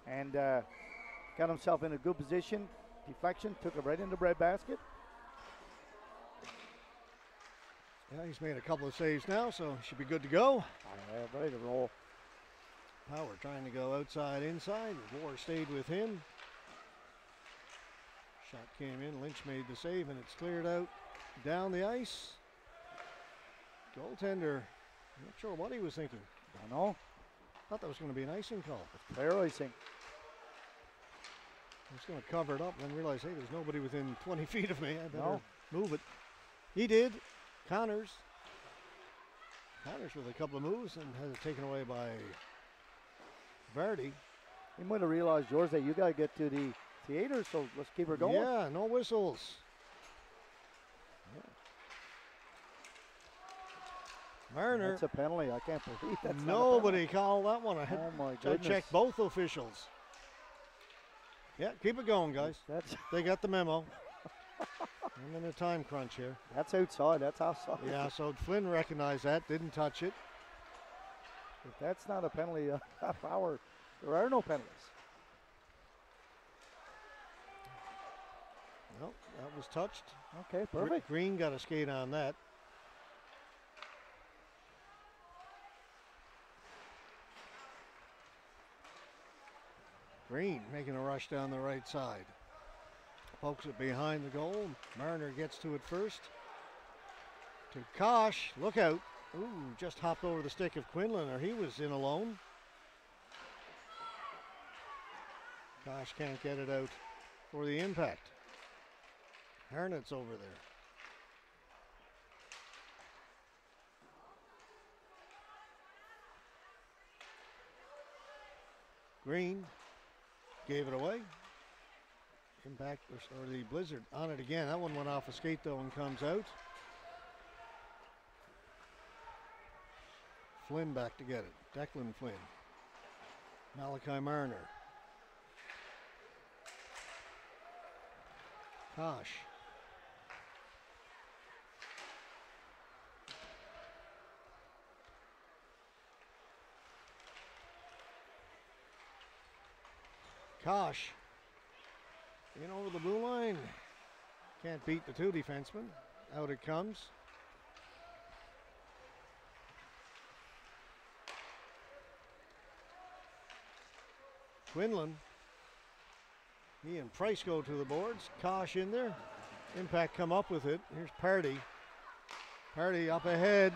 Speaker 2: And got himself in a good position. Deflection. Took it right in the breadbasket.
Speaker 1: Yeah, he's made a couple of saves now, so should be good to go.
Speaker 2: Yeah, ready to roll.
Speaker 1: Power trying to go outside, inside. War stayed with him. Shot came in. Lynch made the save, and it's cleared out down the ice. Goaltender, not sure what he was thinking.
Speaker 2: Don't know.
Speaker 1: Thought that was going to be an icing call.
Speaker 2: Clear icing.
Speaker 1: I was going to cover it up and then realize, hey, there's nobody within 20 feet of me. I better move it. He did. Connors with a couple of moves and has it taken away by Vardy.
Speaker 2: You might have realized, George, that you got to get to the theater, so let's keep her going.
Speaker 1: Yeah, no whistles. Yeah. Marner.
Speaker 2: That's a penalty. I can't believe that's
Speaker 1: Nobody called that one.
Speaker 2: Oh, my goodness.
Speaker 1: I checked both officials. Yeah, keep it going, guys. They got the memo. I'm in a time crunch here.
Speaker 2: That's outside. That's outside.
Speaker 1: Yeah, so Flynn recognized that, didn't touch it.
Speaker 2: If that's not a penalty, half hour, there are no penalties.
Speaker 1: Well, that was touched.
Speaker 2: Okay, perfect.
Speaker 1: Green got a skate on that. Green making a rush down the right side. Pokes it behind the goal. Marner gets to it first. To Kosh. Look out. Ooh, just hopped over the stick of Quinlan, or he was in alone. Kosh can't get it out for the impact. Harnet's over there. Green gave it away. Impact, or the Blizzard on it again. That one went off a skate though and comes out. Flynn back to get it. Declan Flynn. Malachi Marner. Kosh. Kosh. In over the blue line. Can't beat the two defensemen. Out it comes. Quinlan. He and Price go to the boards. Kosh in there. Impact come up with it. Here's Party. Party up ahead.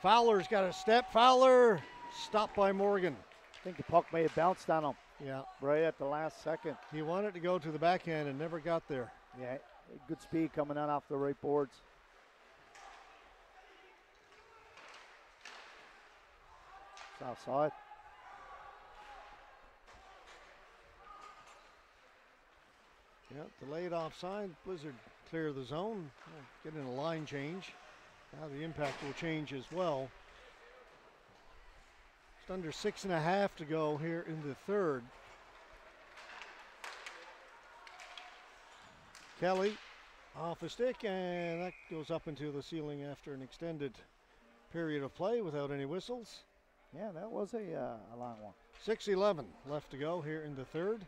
Speaker 1: Fowler's got a step. Fowler stopped by Morgan.
Speaker 2: I think the puck may have bounced on him.
Speaker 1: Yeah.
Speaker 2: Right at the last second.
Speaker 1: He wanted to go to the backhand and never got there.
Speaker 2: Yeah, good speed coming on off the right boards. It's outside.
Speaker 1: Yep, delayed offside. Blizzard clear the zone. Getting a line change. Now the impact will change as well. Just under 6.5 to go here in the third. Kelly off a stick, and that goes up into the ceiling after an extended period of play without any whistles.
Speaker 2: Yeah, that was a long one.
Speaker 1: 6:11 left to go here in the third.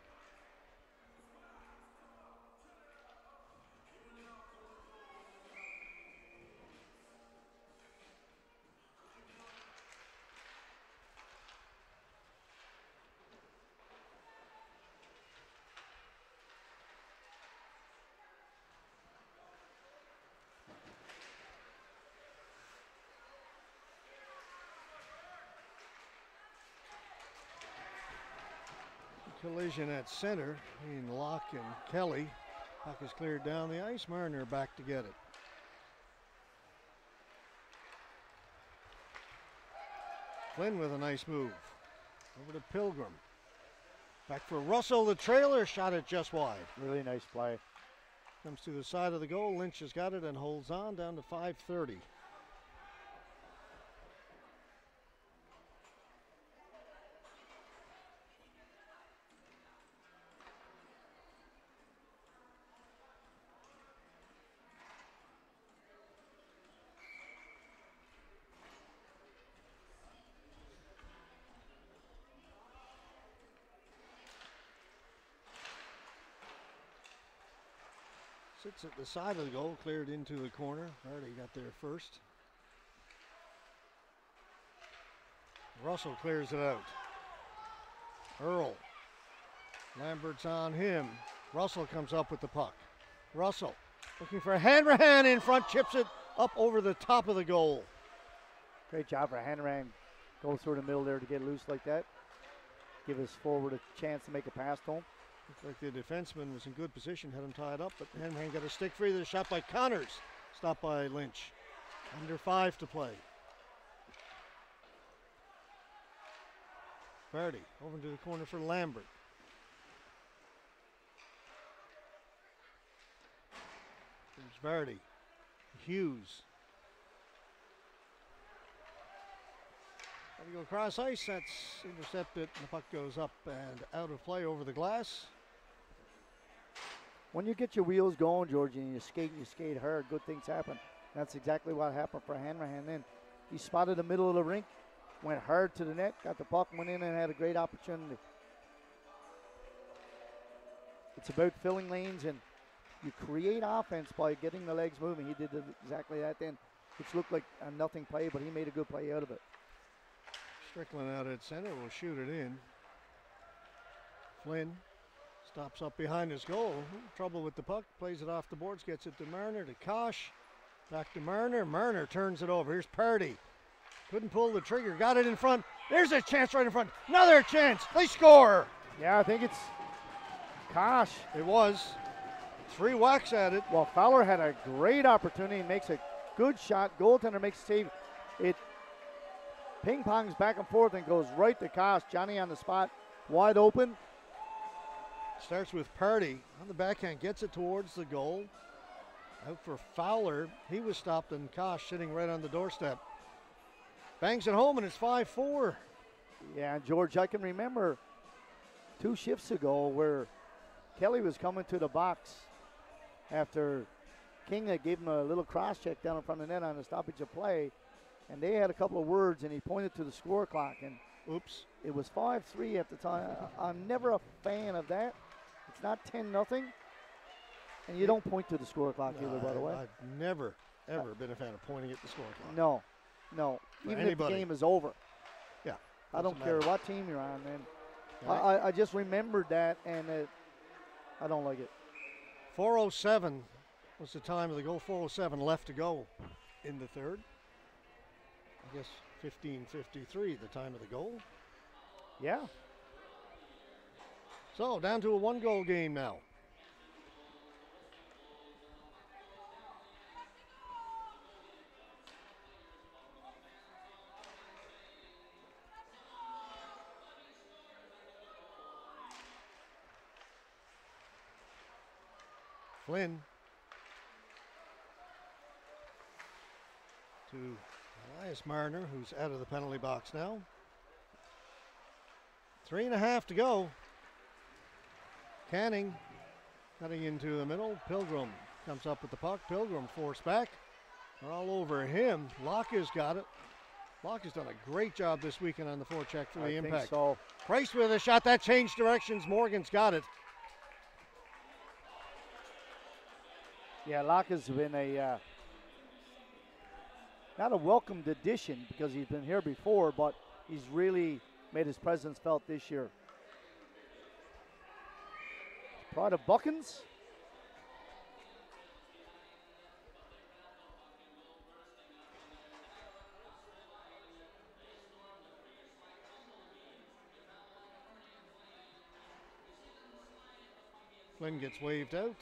Speaker 1: Collision at center between Locke and Kelly. Puck is cleared down the ice. Marner back to get it. Flynn with a nice move. Over to Pilgrim. Back for Russell, the trailer, shot it just wide.
Speaker 2: Really nice play.
Speaker 1: Comes to the side of the goal. Lynch has got it and holds on down to 5:30. Sits at the side of the goal, cleared into the corner. Already got there first. Russell clears it out. Earl. Lambert's on him. Russell comes up with the puck. Russell looking for Hanrahan in front, chips it up over the top of the goal.
Speaker 2: Great job for Hanrahan. Goes through the middle there to get loose like that. Give his forward a chance to make a pass to him.
Speaker 1: Looked like the defenseman was in good position, had him tied up, but Hanrahan got a stick free. The shot by Connors, stopped by Lynch. Under 5 to play. Verdi over to the corner for Lambert. There's Verdi. Hughes. Got to go across ice. That's intercepted. And the puck goes up and out of play over the glass.
Speaker 2: When you get your wheels going, Georgie, and you skate hard, good things happen. That's exactly what happened for Hanrahan then. He spotted the middle of the rink, went hard to the net, got the puck, went in and had a great opportunity. It's about filling lanes, and you create offense by getting the legs moving. He did exactly that then, which looked like a nothing play, but he made a good play out of it.
Speaker 1: Strickland out at center will shoot it in. Flynn stops up behind his goal. Trouble with the puck. Plays it off the boards. Gets it to Marner, to Kosh. Back to Marner. Marner turns it over. Here's Purdy. Couldn't pull the trigger. Got it in front. There's a chance right in front. Another chance. They score.
Speaker 2: Yeah, I think it's Kosh.
Speaker 1: It was. 3 whacks at it.
Speaker 2: Well, Fowler had a great opportunity and makes a good shot. Goaltender makes a save. It ping-pongs back and forth and goes right to Kosh. Johnny on the spot. Wide open.
Speaker 1: Starts with Purdy on the backhand, gets it towards the goal. Out for Fowler. He was stopped, and Kosh sitting right on the doorstep. Bangs it home, and it's 5-4.
Speaker 2: Yeah, and George, I can remember 2 shifts ago where Kelly was coming to the box after King had gave him a little cross check down in front of the net on the stoppage of play, and they had a couple of words, and he pointed to the score clock, and
Speaker 1: oops,
Speaker 2: it was 5-3 at the time. I'm never a fan of that. It's not 10-0, and you don't point to the score clock either, by the way.
Speaker 1: I've never, ever been a fan of pointing at the score clock.
Speaker 2: No.
Speaker 1: For
Speaker 2: Even
Speaker 1: anybody.
Speaker 2: if the game is over.
Speaker 1: Yeah.
Speaker 2: I don't care what team you're on, man.
Speaker 1: Right.
Speaker 2: I just remembered that, and I don't like it.
Speaker 1: 4:07 was the time of the goal. 4:07 left to go in the third. I guess 15:53 the time of the goal.
Speaker 2: Yeah.
Speaker 1: So down to a 1-goal game now. Flynn to Elias Marner, who's out of the penalty box now. 3.5 to go. Canning cutting into the middle. Pilgrim comes up with the puck. Pilgrim forced back. They're all over him. Locke has got it. Locke has done a great job this weekend on the forecheck for the Impact.
Speaker 2: Think so.
Speaker 1: Price with a shot. That changed directions. Morgan's got it.
Speaker 2: Yeah, Locke has been a not a welcomed addition because he's been here before, but he's really made his presence felt this year. Pride of Buckins.
Speaker 1: Flynn gets waved out.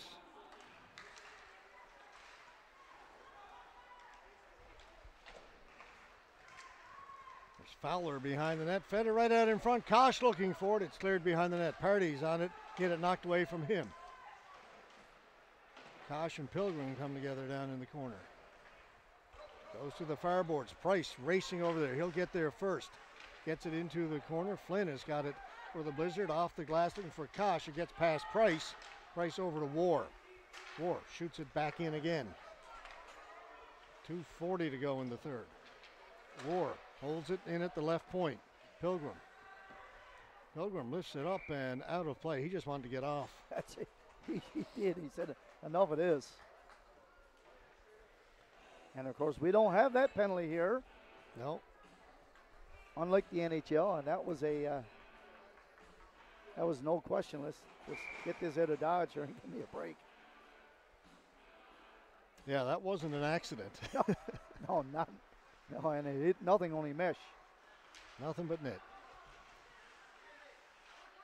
Speaker 1: There's Fowler behind the net. Fed it right out in front. Kosh looking for it. It's cleared behind the net. Party's on it. Get it knocked away from him. Kosh and Pilgrim come together down in the corner. Goes to the far boards. Price racing over there. He'll get there first. Gets it into the corner. Flynn has got it for the Blizzard. Off the glass looking for Kosh. It gets past Price. Price over to War. War shoots it back in again. 2:40 to go in the third. War holds it in at the left point. Pilgrim. Pilgrim lifts it up and out of play. He just wanted to get off.
Speaker 2: That's it. He did. He said, enough it is. And of course, we don't have that penalty here.
Speaker 1: No.
Speaker 2: Unlike the NHL, and that was no question. Let's get this out of Dodge or give me a break.
Speaker 1: Yeah, that wasn't an accident.
Speaker 2: No, and it hit nothing, only mesh.
Speaker 1: Nothing but net.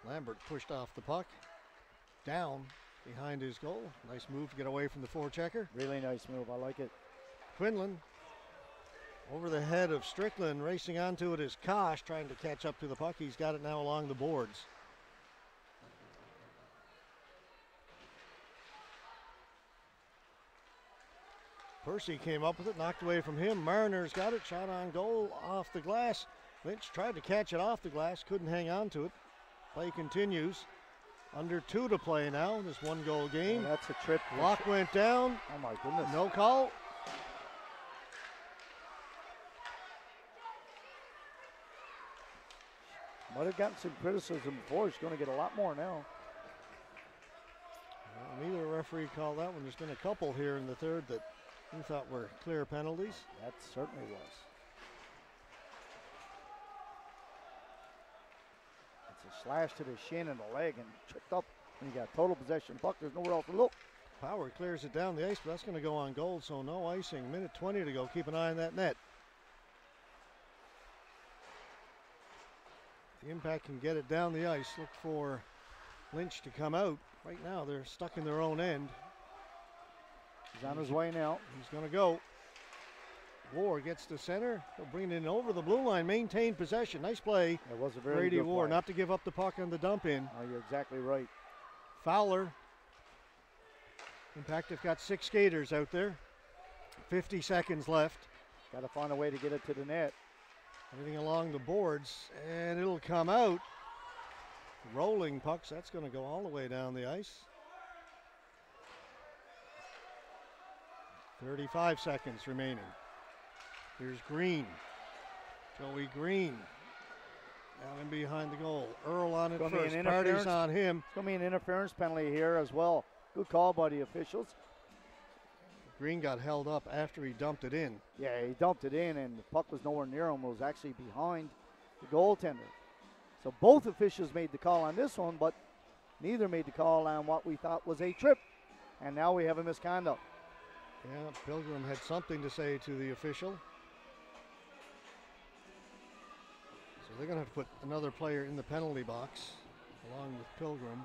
Speaker 1: Lambert pushed off the puck. Down behind his goal. Nice move to get away from the forechecker.
Speaker 2: Really nice move. I like it.
Speaker 1: Quinlan over the head of Strickland. Racing onto it is Kosh trying to catch up to the puck. He's got it now along the boards. Percy came up with it, knocked away from him. Marner's got it, shot on goal, off the glass. Lynch tried to catch it off the glass, couldn't hang on to it. Play continues. Under 2 to play now, this 1-goal game.
Speaker 2: Oh, that's a trip.
Speaker 1: Locke went down.
Speaker 2: Oh my goodness.
Speaker 1: No call.
Speaker 2: Might have gotten some criticism before. He's going to get a lot more now.
Speaker 1: Well, neither referee called that one. There's been a couple here in the third that we thought were clear penalties.
Speaker 2: That certainly was. It's a slash to the shin and the leg and tripped up. And you got total possession. Puck, there's nowhere else to look.
Speaker 1: Power clears it down the ice, but that's going to go on goal, so no icing. Minute 20 to go. Keep an eye on that net. The Impact can get it down the ice. Look for Lynch to come out. Right now, they're stuck in their own end.
Speaker 2: He's on his way now.
Speaker 1: He's going to go. War gets to center. He'll bring it in over the blue line. Maintain possession. Nice play.
Speaker 2: It was a very
Speaker 1: Brady
Speaker 2: good
Speaker 1: War
Speaker 2: play.
Speaker 1: not to give up the puck on the dump in.
Speaker 2: Oh, you're exactly right.
Speaker 1: Fowler. Impact have got 6 skaters out there. 50 seconds left.
Speaker 2: Got to find a way to get it to the net.
Speaker 1: Everything along the boards, and it'll come out. Rolling pucks, that's going to go all the way down the ice. 35 seconds remaining. Here's Green. Joey Green down in behind the goal. Earl on it first. Party's on him.
Speaker 2: It's going to be an interference penalty here as well. Good call by the officials.
Speaker 1: Green got held up after he dumped it in.
Speaker 2: Yeah, he dumped it in, and the puck was nowhere near him. It was actually behind the goaltender. So both officials made the call on this one, but neither made the call on what we thought was a trip. And now we have a misconduct.
Speaker 1: Yeah, Pilgrim had something to say to the official. So they're going to have to put another player in the penalty box along with Pilgrim.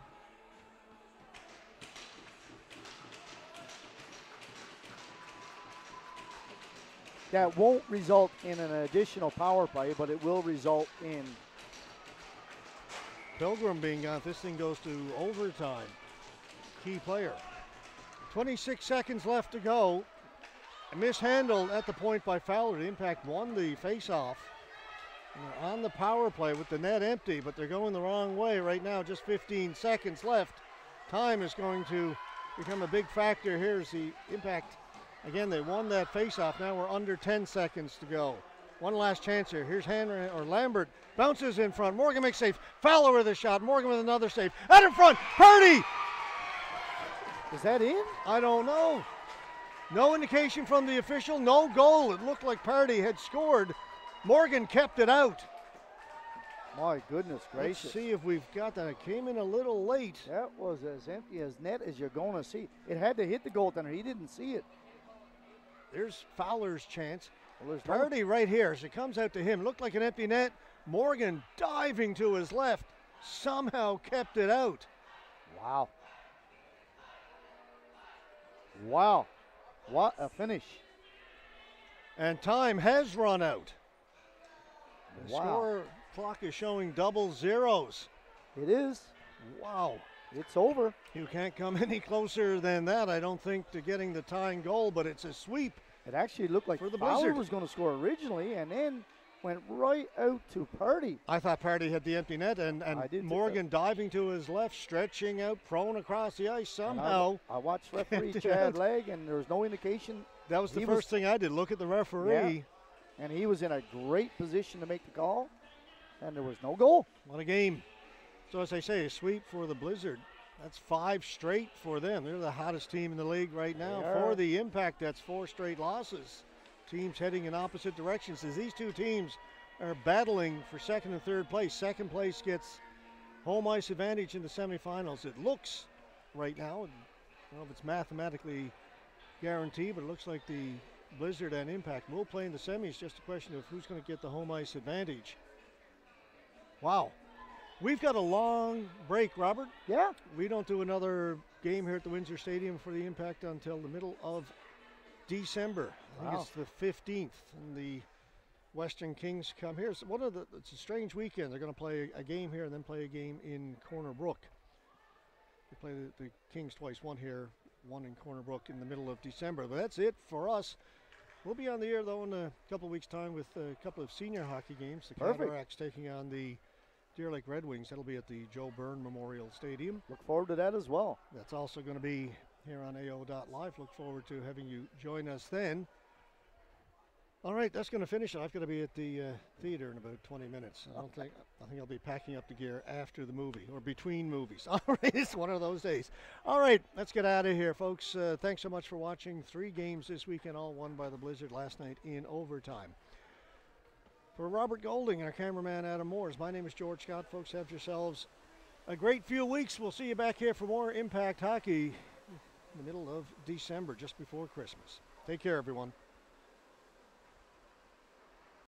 Speaker 2: That won't result in an additional power play, but it will result in
Speaker 1: Pilgrim being gone. This thing goes to overtime. Key player. 26 seconds left to go. Mishandled at the point by Fowler. The Impact won the face-off. They're on the power play with the net empty, but they're going the wrong way right now. Just 15 seconds left. Time is going to become a big factor. Here's the Impact. Again, they won that face-off. Now we're under 10 seconds to go. One last chance here. Here's Lambert. Bounces in front. Morgan makes save. Fowler with a shot. Morgan with another save. Out in front. Purdy!
Speaker 2: Is that in?
Speaker 1: I don't know. No indication from the official. No goal. It looked like Purdy had scored. Morgan kept it out.
Speaker 2: My goodness gracious.
Speaker 1: Let's see if we've got that. It came in a little late.
Speaker 2: That was as empty as net as you're going to see. It had to hit the goaltender. He didn't see it.
Speaker 1: There's Fowler's chance.
Speaker 2: Well,
Speaker 1: Purdy right here as it comes out to him. Looked like an empty net. Morgan diving to his left. Somehow kept it out.
Speaker 2: Wow. Wow. What a finish.
Speaker 1: And time has run out. The
Speaker 2: Wow.
Speaker 1: score clock is showing double zeros.
Speaker 2: It is.
Speaker 1: Wow.
Speaker 2: It's over.
Speaker 1: You can't come any closer than that, I don't think, to getting the tying goal, but it's a sweep.
Speaker 2: It actually looked like
Speaker 1: for the
Speaker 2: Fowler
Speaker 1: Blizzard.
Speaker 2: was going to score originally and then went right out to Purdy.
Speaker 1: I thought Purdy had the empty net, and Morgan diving to his left, stretching out, prone across the ice somehow.
Speaker 2: I watched referee Chad Legg, and there was no indication.
Speaker 1: That was the first thing I did, look at the referee.
Speaker 2: Yeah, and he was in a great position to make the call, and there was no goal.
Speaker 1: What a game. So as I say, a sweep for the Blizzard. That's 5 straight for them. They're the hottest team in the league right now. For the Impact, that's 4 straight losses. Teams heading in opposite directions as these two teams are battling for second and third place. Second place gets home ice advantage in the semifinals. It looks right now, I don't know if it's mathematically guaranteed, but it looks like the Blizzard and Impact will play in the semis. Just a question of who's going to get the home ice advantage. Wow. We've got a long break, Robert.
Speaker 2: Yeah.
Speaker 1: We don't do another game here at the Windsor Stadium for the Impact until the middle of December. I think it's the 15th, and the Western Kings come here. So it's a strange weekend. They're going to play a game here and then play a game in Corner Brook. They play the Kings twice, one here, one in Corner Brook in the middle of December. But that's it for us. We'll be on the air, though, in a couple of weeks' time with a couple of senior hockey games. The Cataracts taking on the Deer Lake Red Wings. That'll be at the Joe Byrne Memorial Stadium.
Speaker 2: Look forward to that as well.
Speaker 1: That's also going to be here on AO.live. Look forward to having you join us then. All right, that's going to finish it. I've got to be at the theater in about 20 minutes. I think I'll be packing up the gear after the movie or between movies. All right, it's one of those days. All right, let's get out of here, folks. Thanks so much for watching. 3 games this weekend, all won by the Blizzard last night in overtime. For Robert Golding and our cameraman Adam Moores, my name is George Scott. Folks, have yourselves a great few weeks. We'll see you back here for more Impact Hockey in the middle of December, just before Christmas. Take care, everyone.